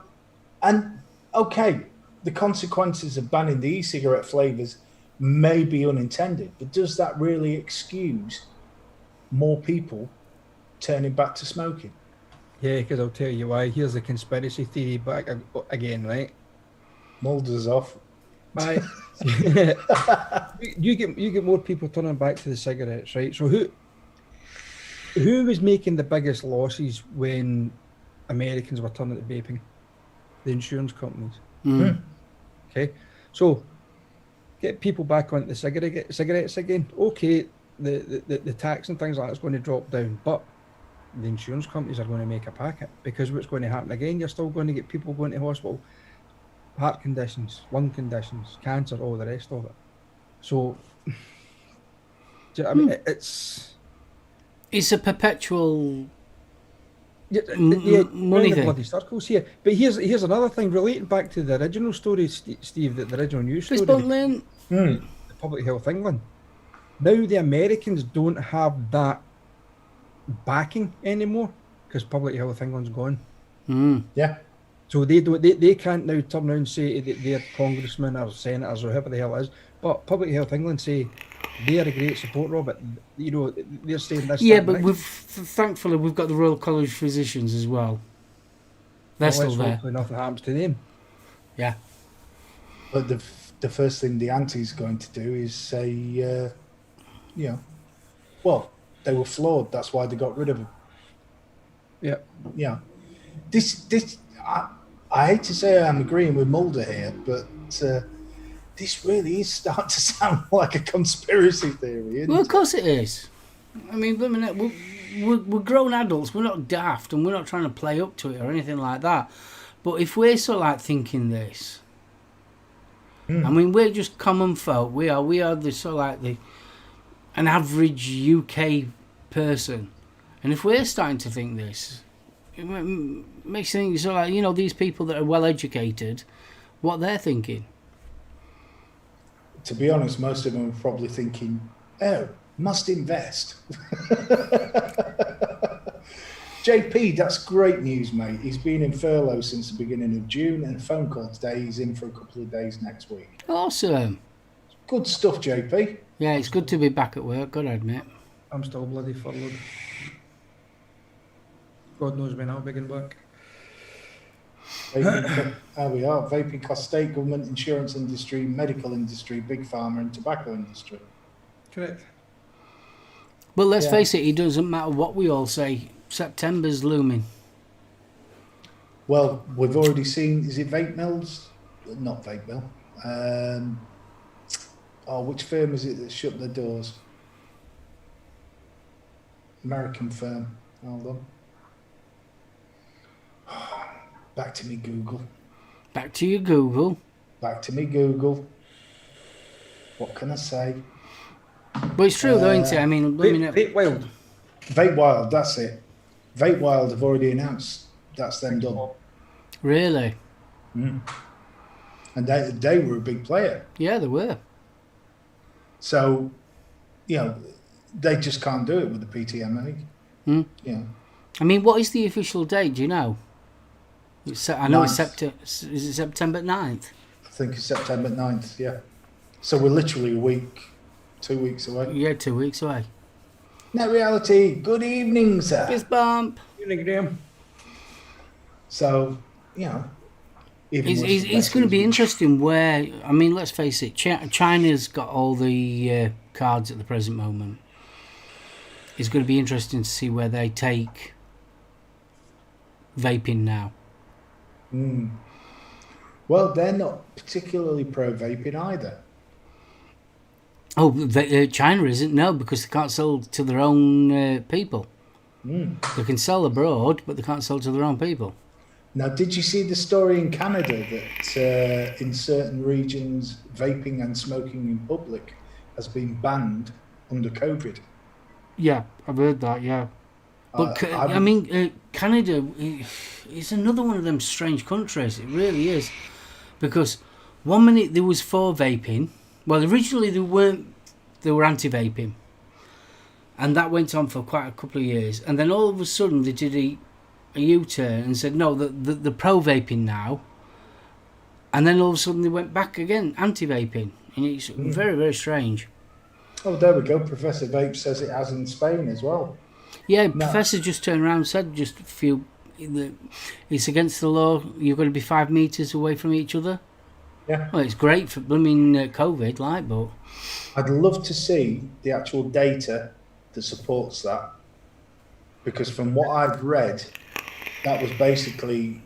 and okay, the consequences of banning the e-cigarette flavours may be unintended, but does that really excuse more people turning back to smoking? Yeah, because I'll tell you why. Here's the conspiracy theory back again, right? Mulder's off. Right. you get more people turning back to the cigarettes, right? So who was making the biggest losses when Americans were turning to vaping? The insurance companies. Okay, so get people back onto the cigarettes again. Okay, the tax and things like that's going to drop down, but the insurance companies are going to make a packet, because what's going to happen again, you're still going to get people going to hospital, heart conditions, lung conditions, cancer, all the rest of it. So, I mean, it's a perpetual money thing. bloody circles here. But here's another thing relating back to the original story, Steve, the original news story. The Public Health England. Now the Americans don't have that backing anymore because Public Health England's gone. Yeah. So they can't now turn around and say to their congressmen or senators or whoever the hell it is, but Public Health England say they are a great supporter of it. You know, they're saying this. Yeah, but thankfully we've got the Royal College of Physicians as well. They're still there. Hopefully nothing happens to them. Yeah. But the first thing the anti's going to do is say, well, they were flawed. That's why they got rid of them. Yeah. Yeah. This I hate to say I'm agreeing with Mulder here, but this really is starting to sound like a conspiracy theory. Well, of course it is. I mean, we're grown adults. We're not daft, and we're not trying to play up to it or anything like that. But if we're sort of like thinking this, I mean, we're just common folk. We are the sort of like an average UK person, and if we're starting to think this, it makes you think sort of like, these people that are well educated, what they're thinking. To be honest, most of them are probably thinking, "Oh, must invest." JP, that's great news, mate. He's been in furlough since the beginning of June, and a phone call today. He's in for a couple of days next week. Awesome. Good stuff, JP. Yeah, it's good to be back at work, gotta admit. I'm still bloody furloughed. God knows when I'll begin work. Vaping, we are. Vaping costs state government, insurance industry, medical industry, big pharma and tobacco industry. Correct. But let's face it, it doesn't matter what we all say. September's looming. Well, we've already seen, is it Vape Mills? Not Vape Mill. Which firm is it that shut their doors? American firm. Hold on. Back to me, Google. Back to your Google. Back to me, Google. What can I say? But it's true, though, isn't it? I mean, let me know. Vape Wild. Vape Wild, that's it. Vape Wild have already announced that's them done. Really? And they were a big player. Yeah, they were. So, you know, they just can't do it with the PTMA. Mm. You know. I mean, what is the official date? Do you know? I know it's 9th. September. Is it September 9th? I think it's September 9th, yeah. So we're literally a week, 2 weeks away. Yeah, 2 weeks away. Net Reality, good evening, sir. Fist bump. Evening, Graham. So, you know. It's going to be interesting where, I mean, let's face it, China's got all the cards at the present moment. It's going to be interesting to see where they take vaping now. Well, they're not particularly pro-vaping either. Oh, China isn't? No, because they can't sell to their own people. They can sell abroad, but they can't sell to their own people. Now, did you see the story in Canada that in certain regions, vaping and smoking in public has been banned under COVID? Yeah, I've heard that, yeah. But, I mean, Canada is another one of them strange countries. It really is. Because 1 minute there was for vaping. Well, originally they were anti-vaping. And that went on for quite a couple of years. And then all of a sudden they did a U-turn and said, no, the pro-vaping now. And then all of a sudden they went back again, anti-vaping. And it's very, very strange. Oh, there we go. Professor Vape says it has in Spain as well. Yeah, Professor just turned around and said just a few, it's against the law, you've got to be 5 metres away from each other. Yeah. Well, it's great for blooming COVID, like, but... I'd love to see the actual data that supports that. Because from what I've read, that was basically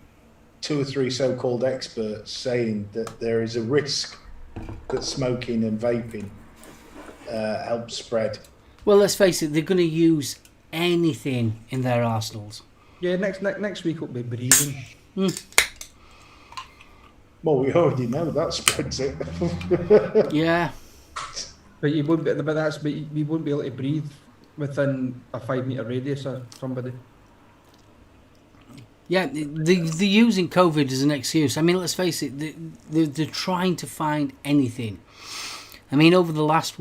2 or 3 so-called experts saying that there is a risk that smoking and vaping help spread. Well, let's face it, they're going to use anything in their arsenals. Yeah, next week will be breathing. Well, we already know that spreads it. Yeah. But you won't be able to breathe within a 5 metre radius of somebody. Yeah, they're using COVID as an excuse. I mean, let's face it, they're trying to find anything. I mean, over the last,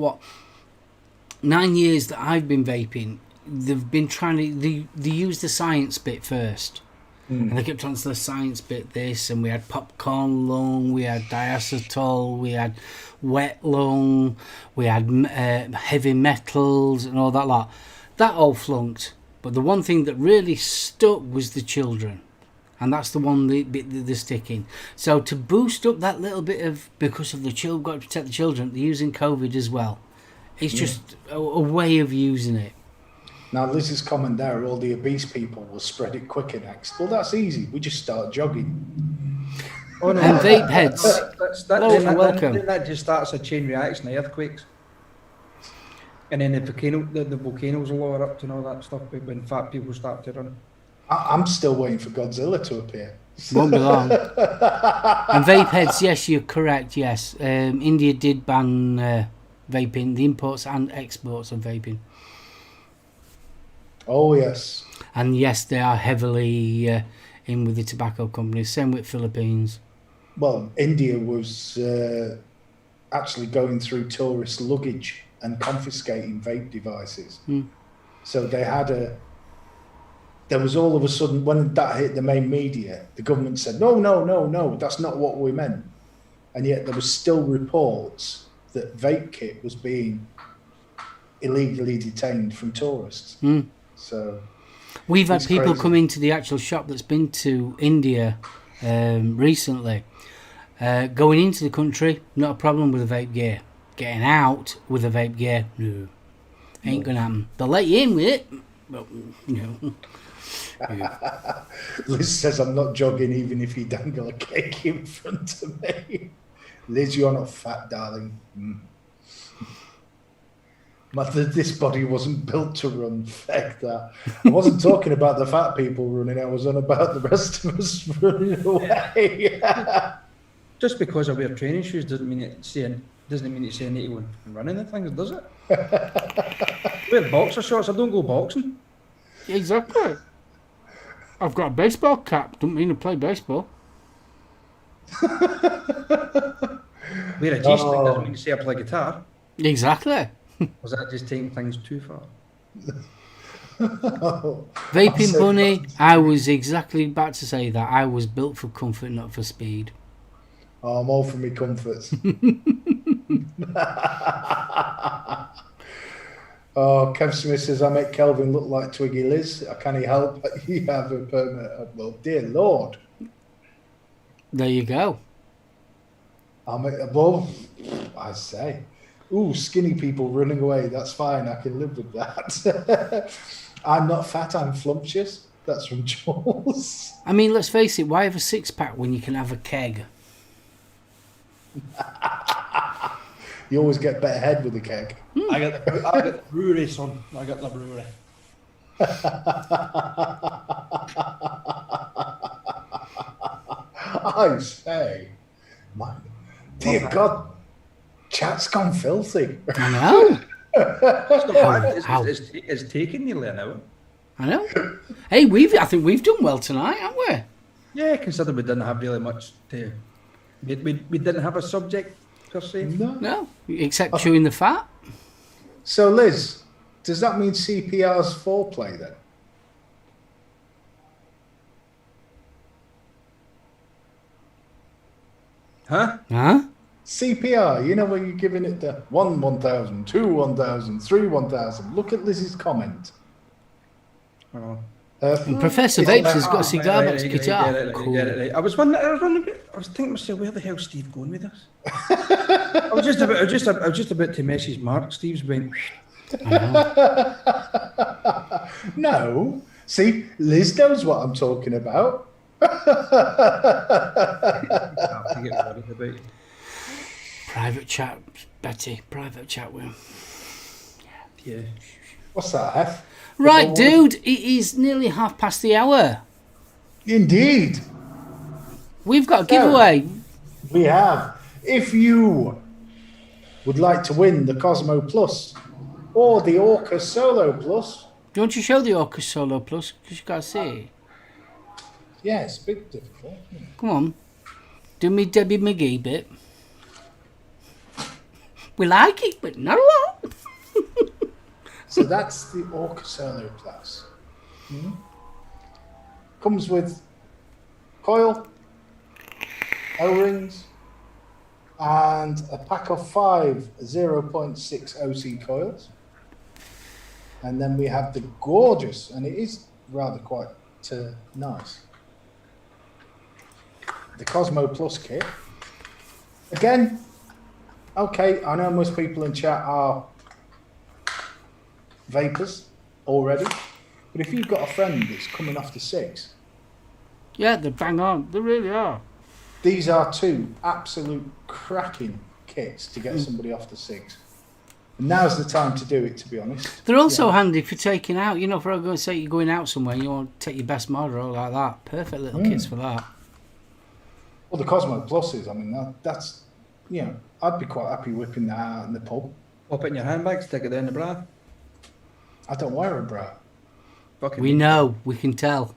9 years that I've been vaping, they've been trying to, they used the science bit first. And they kept on to the science bit this, and we had popcorn lung, we had diacetyl, we had wet lung, we had heavy metals and all that lot. That all flunked. But the one thing that really stuck was the children. And that's the one they're sticking. So to boost up that little bit of, because of the children, got to protect the children, they're using COVID as well. It's just a way of using it. Now, Liz's comment there, all the obese people will spread it quicker next. Well, that's easy. We just start jogging. Oh, no. And vape heads. Welcome. Then that just starts a chain reaction of earthquakes. And then the volcanoes will erupt and all that stuff when fat people start to run. I'm still waiting for Godzilla to appear. Won't be long. And vape heads, yes, you're correct, yes. India did ban vaping, the imports and exports of vaping. Oh, yes. And yes, they are heavily in with the tobacco companies. Same with Philippines. Well, India was actually going through tourist luggage and confiscating vape devices. So there was all of a sudden, when that hit the main media, the government said, no, that's not what we meant. And yet there was still reports that vape kit was being illegally detained from tourists. So we've had it's people crazy. come into the actual shop that's been to India recently. Going into the country, not a problem with a vape gear. Getting out with a vape gear, no. Ain't gonna happen. They'll let you in with it, but no. Liz says, I'm not jogging even if you dangle a cake in front of me. Liz, you're not fat, darling. This body wasn't built to run. Feck that. I wasn't talking about the fat people running. I was on about the rest of us running away. Just because I wear training shoes doesn't mean it's saying I need to go and run in the things, does it? I wear boxer shorts. I don't go boxing. Exactly. I've got a baseball cap. Don't mean to play baseball. Wear a G-string doesn't mean to say I play guitar. Exactly. Was that just taking things too far? Vaping Bunny, I was exactly about to say that. I was built for comfort, not for speed. Oh, I'm all for me comforts. Oh, Kev Smith says, I make Kelvin look like Twiggy Liz. Can he help? You have a permit. Well, dear Lord. There you go. Well, I say. Ooh, skinny people running away. That's fine. I can live with that. I'm not fat. I'm flumptious. That's from Jules. I mean, let's face it. Why have a six-pack when you can have a keg? You always get better head with a keg. I got the brewery, son. I got the brewery. I say, my dear God, chat's gone filthy. I know. It's taken nearly an hour. I know. Hey, I think we've done well tonight, haven't we? Yeah, considering we didn't have really much to. We didn't have a subject per se. No, except chewing the fat. So, Liz, does that mean CPR's foreplay then? Huh? CPR, you know when you're giving it the 1 1,000, 2 1,000, 3 1,000. Look at Liz's comment. Oh. And Professor Vapes has got a cigar box guitar. Cool. Right. I was thinking to myself, where the hell's Steve going with this? I was just about to message Mark. Steve's went. No. See, Liz knows what I'm talking about. Private chat, Betty. Private chat with him. Yeah. What's that, Hef? Right, dude. It is nearly 1:30. Indeed. We've got a giveaway. We have. If you would like to win the Cosmo Plus or the Orca Solo Plus. Do you want to show the Orca Solo Plus? Because you got to see it. Yeah, it's a bit difficult. Come on. Do me Debbie McGee bit. We like it, but not a lot. So that's the Orca Solo Plus. Comes with coil, O-rings, and a pack of 5 0.6 OC coils. And then we have the gorgeous, and it is rather quite nice, the Cosmo Plus kit. Again, okay, I know most people in chat are vapors already, but if you've got a friend that's coming off the 6, Yeah, they're bang on. They really are. these are 2 absolute cracking kits to get somebody off the 6. And now's the time to do it, to be honest. They're also handy for taking out, for I'm going to say you're going out somewhere and you want to take your best model like that. Perfect little kits for that. Well, the Cosmo Pluses, I mean, that's, I'd be quite happy whipping that out in the pub. Pop it in your handbag, stick it down the bra. I don't wear a bra. We know, we can tell.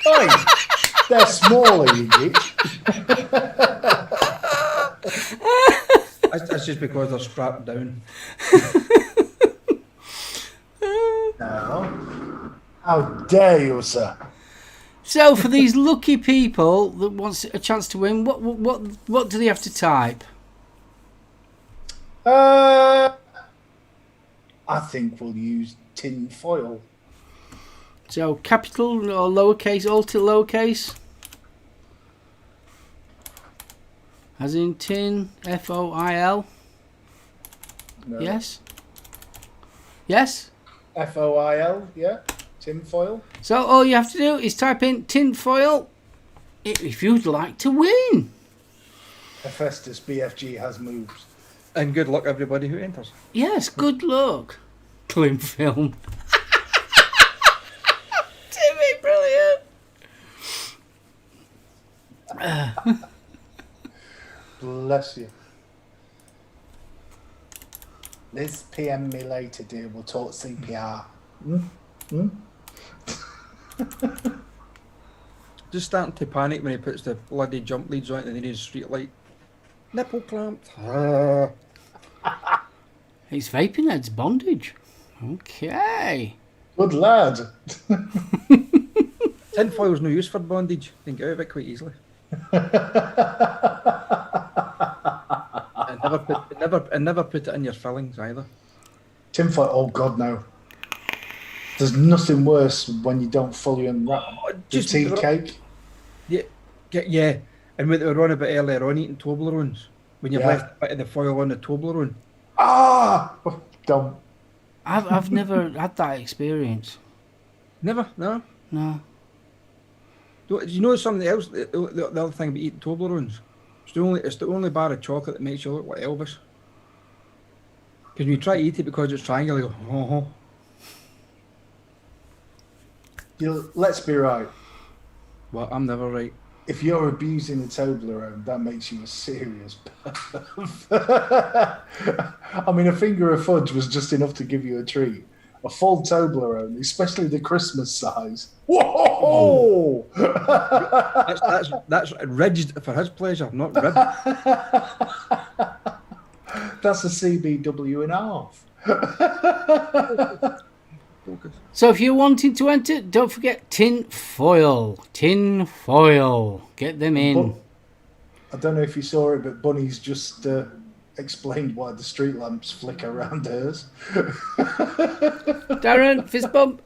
Oi, they're smaller, you git. That's just because they're strapped down. No. How dare you, sir? So for these lucky people that wants a chance to win, what do they have to type? I think we'll use tin foil. So capital or lowercase, all to lowercase? As in tin, F-O-I-L? No. Yes? Yes? Foil, yeah. Tin foil. So all you have to do is type in tinfoil if you'd like to win. Hephaestus BFG has moved. And good luck, everybody who enters. Yes, good luck. Clean film. Timmy, brilliant. Bless you. Liz PM me later, dear. We'll talk CPR. Just starting to panic when he puts the bloody jump leads on it and then his street light. Nipple clamped. It's vaping head's bondage. Okay. Good lad. Tinfoil's no use for bondage. You can get out of it quite easily. And never put it in your fillings either. Tinfoil, oh God, no. There's nothing worse when you don't fully unwrap Just tea cake. Yeah. And when they were on about earlier on eating Toblerones, when you've left a bit of the foil on the Toblerone. Ah! Dumb. I've never had that experience. Never? No? No. Do you know something else? The other thing about eating Toblerones? It's the only bar of chocolate that makes you look like Elvis. Because when you try to eat it because it's triangular, you go, Let's be right. Well, I'm never right. If you're abusing a Toblerone, that makes you a serious perv. I mean, a finger of fudge was just enough to give you a treat. A full Toblerone, especially the Christmas size. Whoa! That's ridged for his pleasure, not ribbed. That's a CBW and a half. So if you're wanting to enter, don't forget tin foil. Tin foil. Get them in. I don't know if you saw it, but Bunny's just explained why the street lamps flicker around hers. Darren, fist bump.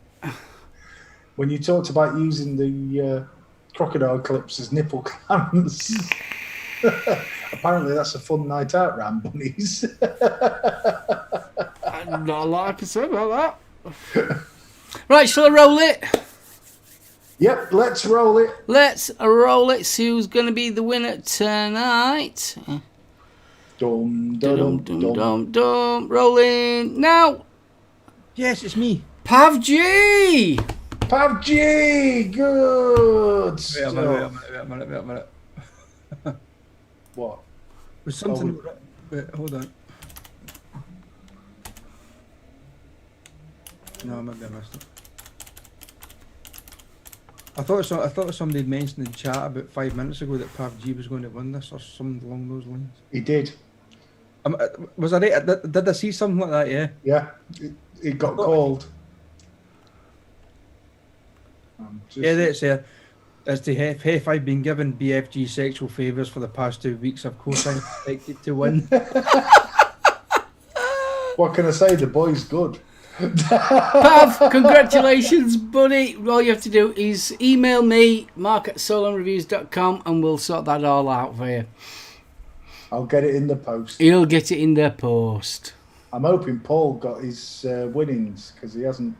When you talked about using the crocodile clips as nipple clamps, apparently that's a fun night out round Bunny's. Not a lot I can say about that. Right, shall I roll it? Yep, let's roll it. Let's roll it. See who's going to be the winner tonight. Dum, dum, dum, dum. Dum. Rolling now. Yes, it's me. PavG! PavG! Good! Wait a minute. What? Was something... Wait, hold on. No, maybe I missed it. I thought somebody had mentioned in chat about 5 minutes ago that PavG was going to win this or something along those lines. He did. Was I right? Did I see something like that? Yeah. Yeah, it got called. Yeah, that's it. As to if I've been given BFG sexual favours for the past 2 weeks, of course I'm expected to win. What can I say? The boy's good. Pav, congratulations, buddy. All you have to do is email me, mark@SoulOhmReviews.com, and we'll sort that all out for you. I'll get it in the post. He'll get it in the post. I'm hoping Paul got his winnings because he hasn't.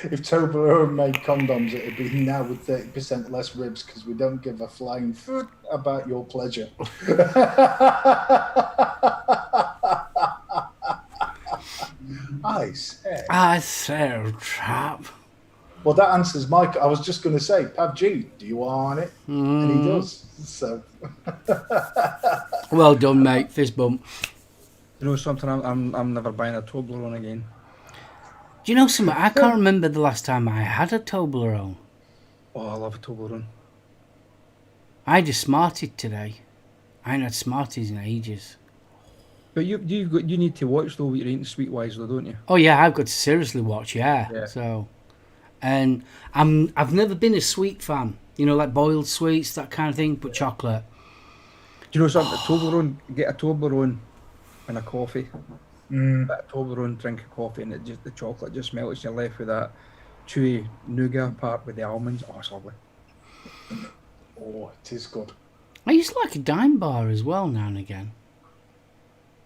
If Toblerone made condoms, it would be now with 30% less ribs because we don't give a flying foot about your pleasure. I say, trap. Well, that answers Mike. I was just going to say, PavG, do you want it? And he does. So, well done, mate. Fist bump. You know something? I'm never buying a Toblerone again. Do you know something? I can't remember the last time I had a Toblerone. Oh, I love a Toblerone. I just smarted today. I ain't had Smarties in ages. But you need to watch though what you're eating sweet-wise though, don't you? Oh yeah, I've got to seriously watch. Yeah. So, and I've never been a sweet fan. You know, like boiled sweets, that kind of thing, but chocolate. Do you know something? Toblerone, get a Toblerone and a coffee. A Toblerone, drink a coffee, and the chocolate just melts. You're left with that chewy nougat part with the almonds. Oh, it's lovely. Oh, it is good. I used to like a dime bar as well now and again.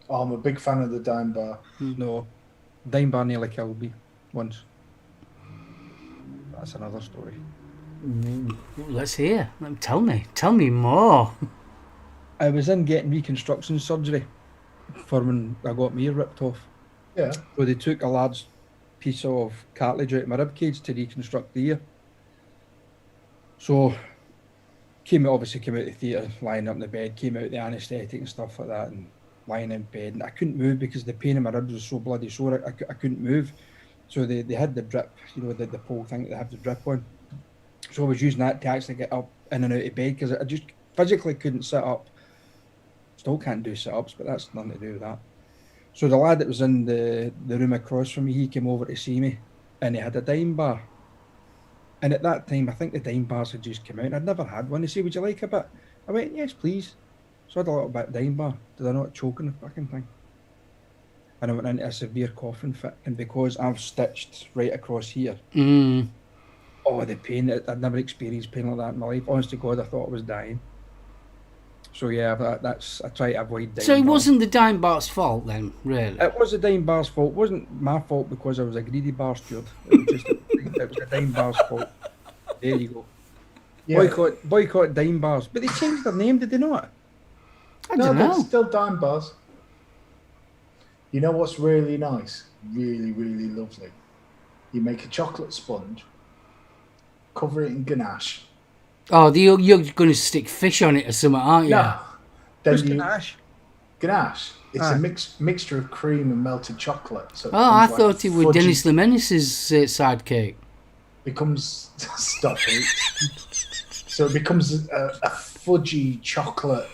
Oh, I'm a big fan of the dime bar. No, dime bar nearly killed me once. That's another story. Let's hear. Tell me more. I was in getting reconstruction surgery for when I got my ear ripped off. Yeah. So they took a large piece of cartilage out of my rib cage to reconstruct the ear. So obviously came out of the theatre, lying up in the bed, came out the anaesthetic and stuff like that, and lying in bed, and I couldn't move because the pain in my ribs was so bloody sore. I couldn't move. So they had the drip, the pole thing that they have the drip on. So I was using that to actually get up in and out of bed because I just physically couldn't sit up. Still can't do sit-ups, but that's nothing to do with that. So the lad that was in the room across from me, he came over to see me, and he had a dime bar. And at that time, I think the dime bars had just come out. I'd never had one. He said, "Would you like a bit?" I went, "Yes, please." So I had a little bit of dime bar. Did I not choking the fucking thing? And I went into a severe coughing fit. And because I've stitched right across here, oh, the pain. I'd never experienced pain like that in my life. Honest to God, I thought I was dying. So yeah, I try to avoid dime So it bars. wasn't the dime bar's fault then, really? It was the dime bar's fault. It wasn't my fault because I was a greedy bar steward. It was the dime bar's fault. There you go. Yeah. Boycott dime bars. But they changed their name, did they not? I don't know. It's still dime bars. You know what's really nice? Really, really lovely. You make a chocolate sponge, cover it in ganache. Oh, you're going to stick fish on it or something, aren't you? No. What's ganache? Ganache. It's a mixture of cream and melted chocolate. So I thought it was Dennis the Menace's sidekick. Becomes stop it. So it becomes a fudgy chocolate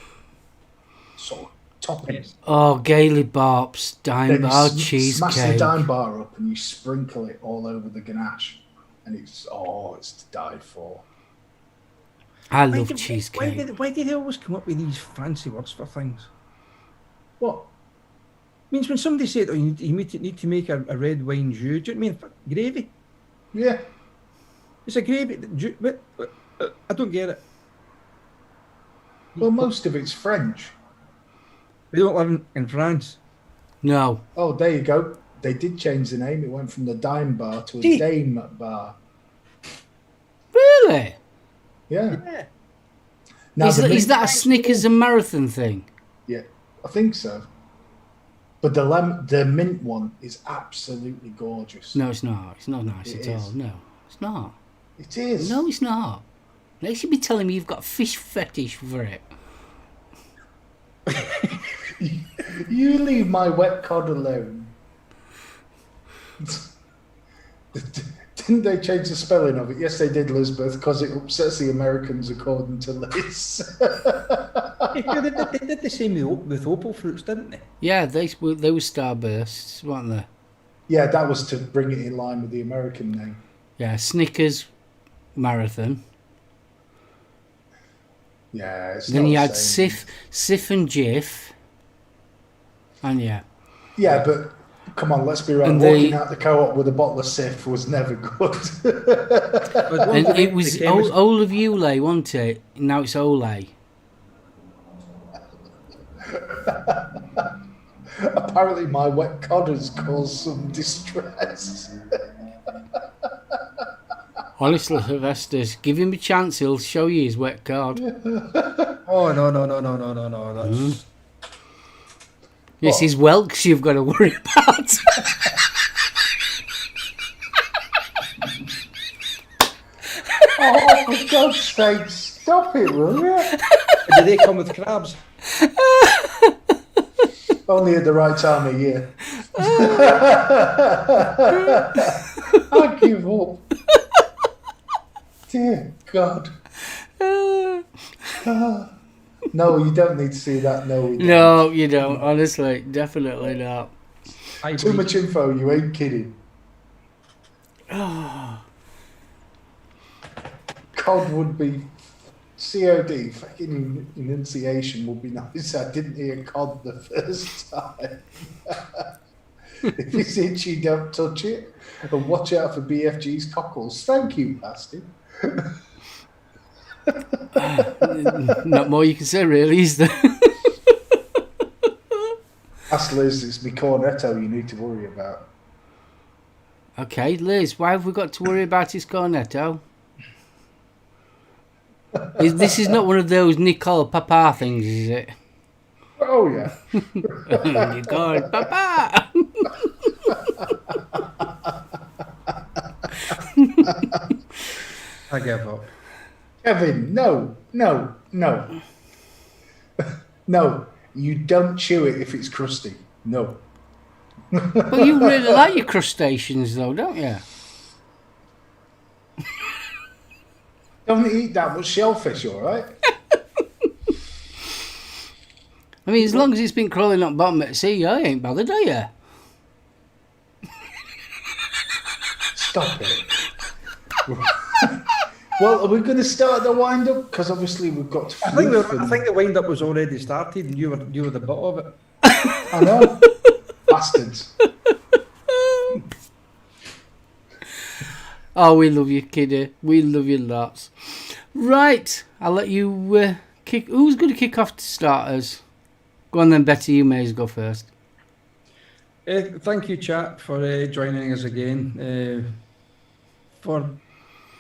sort of topping. Oh, Gaily Barps dime bar cheesecake. Smash the dime bar up and you sprinkle it all over the ganache, and it's to die for. I love cheesecake. Why did they always come up with these fancy words for things? What? Means when somebody said, "Oh, you need to make a red wine jus," do you know what I mean? Gravy? Yeah. It's a gravy. But I don't get it. Well, most of it's French. We don't live in France. No. Oh, there you go. They did change the name. It went from the dime bar to a dame bar. Really? Yeah. Now, is that a Snickers and Marathon thing? Yeah, I think so. But the mint one is absolutely gorgeous. No, it's not. It's not nice at all. No, it's not. It is. No, it's not. They should be telling me you've got a fish fetish for it. You leave my wet cod alone. Didn't they change the spelling of it? Yes, they did, Elizabeth, because it upsets the Americans, according to Liz. They did the same with opal fruits, didn't they? Yeah, they were starbursts, weren't they? Yeah, that was to bring it in line with the American name. Yeah, Snickers Marathon. Yeah, it's then not you the had same. Sif and Jif. And yeah. Yeah, but come on, let's be right. And Walking out the co-op with a bottle of Sif was never good. And it was Ola of Ulay, wasn't it? Now it's Olay. Apparently my wet cod has caused some distress. Honestly, Sylvester's, give him a chance, he'll show you his wet card. Oh, no. That's... It's his whelks you've got to worry about. Oh, for God's sake, stop it, will you? Do they come with crabs? Only at the right time of year. I give up. Dear God. No, you don't need to see that. No, we don't. No, you don't. Honestly, definitely not. Too much info. You ain't kidding. COD would be COD. Fucking enunciation would be nice. I didn't hear COD the first time. If it's itchy, don't touch it. And watch out for BFG's cockles. Thank you, bastard. Not more you can say, really, is there? Ask Liz, it's my cornetto you need to worry about. Okay, Liz, why have we got to worry about his cornetto? This is not one of those Nicole Papa things, is it? Oh yeah. Nicole Papa. I give up. Kevin, no. No, you don't chew it if it's crusty. No. But you really like your crustaceans, though, don't you? Don't eat that much shellfish, all right? I mean, as long as it's been crawling up bottom at sea, I ain't bothered, are you? Stop it. Well, are we going to start the wind up? Because obviously we've got to. I think the wind up was already started, and you were the butt of it. I know, bastards. Oh, we love you, kiddo. We love you lots. Right, I'll let you kick. Who's going to kick off to starters? Go on then, Betty. You may as go first. Thank you, chat, for joining us again for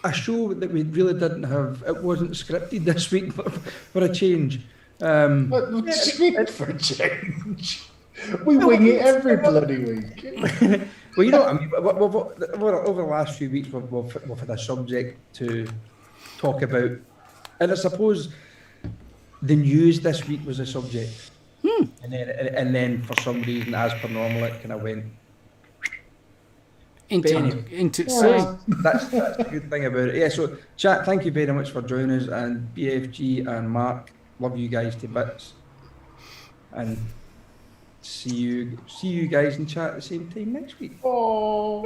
a show that we really didn't have. It wasn't scripted this week for a change. Script for a change. We wing it every bloody week. Well, you know what I mean. Over the last few weeks, we've had a subject to talk about, and I suppose the news this week was a subject. And then for some reason, as per normal, it kind of went into that's the good thing about it. Yeah, so chat, thank you very much for joining us, and BFG and Mark, love you guys to bits, and see you guys in chat at the same time next week. Oh,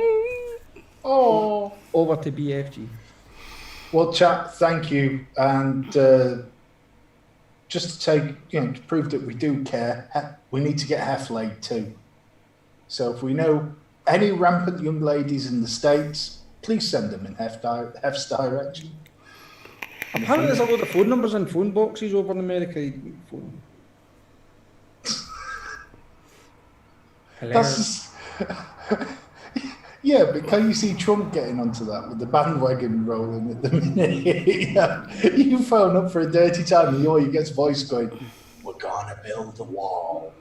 Over to BFG. Well, chat, thank you, and just to to prove that we do care, we need to get Hef laid too. So if we know any rampant young ladies in the States, please send them in Hef's direction. Apparently there's a lot of phone numbers and phone boxes over in America. That's yeah, but can you see Trump getting onto that with the bandwagon rolling at the minute? You phone up for a dirty time and all you get's voice going, "We're gonna build a wall."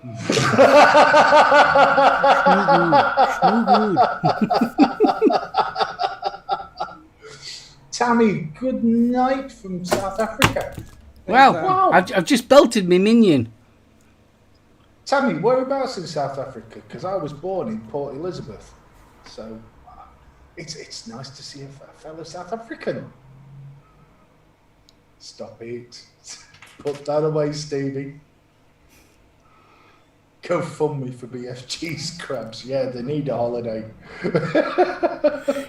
Tammy, good night from South Africa. Wow. I've just belted me minion. Tammy, whereabouts in South Africa? Because I was born in Port Elizabeth. So it's nice to see a fellow South African. Stop it. Put that away, Stevie. Go fund me for BFG's crabs. Yeah, they need a holiday.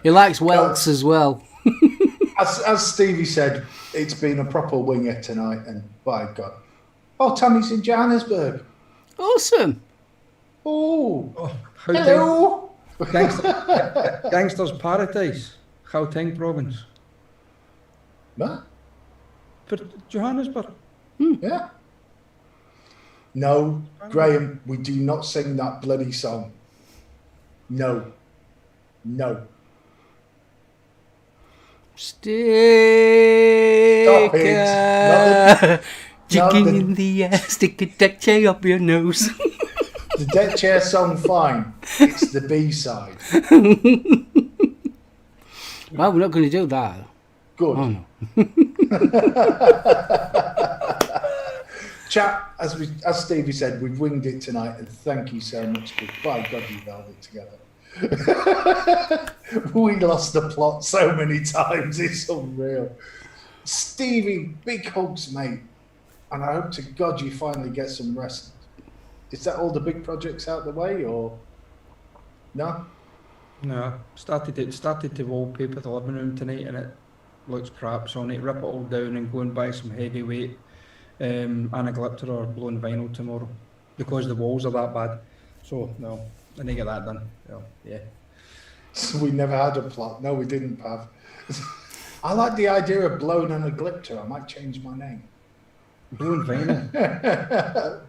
He likes welts as well. As Stevie said, it's been a proper winger tonight, and by God. Oh, Tammy's in Johannesburg. Awesome. Oh hello. Gangsters Paradise, Gauteng province. What? For Johannesburg. Yeah. No, Graham, we do not sing that bloody song. No. Stick Stop it. chicken in the air, stick a deck chair up your nose. The deck chair song, fine. It's the B-side. Well, we're not going to do that. Good. Oh, no. Chat, as Stevie said, we've winged it tonight, and thank you so much, because by God, you've held it together. We lost the plot so many times, it's unreal. Stevie, big hugs, mate, and I hope to God you finally get some rest. Is that all the big projects out the way, or no? No, started to wallpaper the living room tonight, and it looks crap, so I need to rip it all down and go and buy some heavyweight anaglypter or blown vinyl tomorrow, because the walls are that bad. So no, I need to get that done. Yeah. So we never had a plot. No, we didn't, Pav. I like the idea of blown anaglypter. I might change my name. Blown vinyl.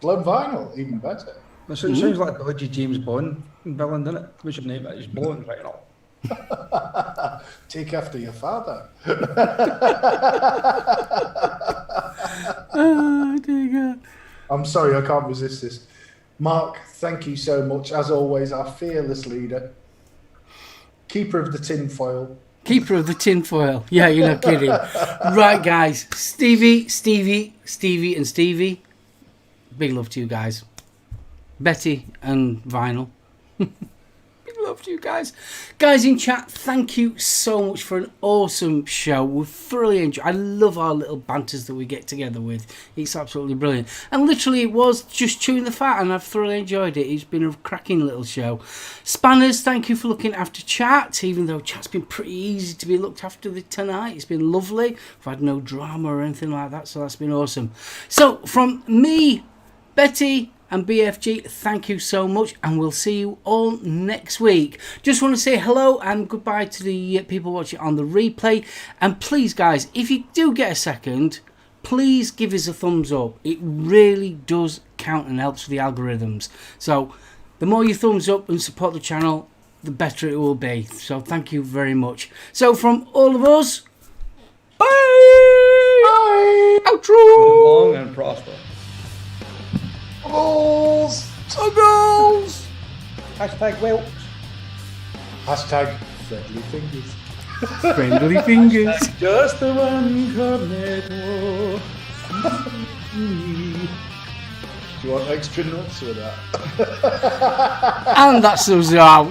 Blown vinyl, even better. It sounds like a dodgy James Bond villain, doesn't it? We should name it. It's blown vinyl. Take after your father. Oh, dear God. I'm sorry, I can't resist this. Mark, thank you so much. As always, our fearless leader, keeper of the tin foil. Keeper of the tinfoil. Yeah, you're not kidding. Right, guys. Stevie, and Stevie. Big love to you guys. Betty and Vinyl. Big love to you guys. Guys in chat, thank you so much for an awesome show. We've thoroughly enjoyed. I love our little banters that we get together with. It's absolutely brilliant. And literally it was just chewing the fat, and I've thoroughly enjoyed it. It's been a cracking little show. Spanners, thank you for looking after chat, even though chat's been pretty easy to be looked after tonight. It's been lovely. We've had no drama or anything like that, so that's been awesome. So from me, Betty and BFG, thank you so much, and we'll see you all next week. Just want to say hello and goodbye to the people watching on the replay, and please guys, if you do get a second, please give us a thumbs up. It really does count and helps with the algorithms. So the more you thumbs up and support the channel, the better it will be. So thank you very much. So from all of us, bye! Bye! Outro! Live long and prosper. Goals! Goals! Hashtag Welps. Hashtag friendly fingers. Friendly fingers. Just the one cornetto. Do you want extra nuts with that? And that's us out.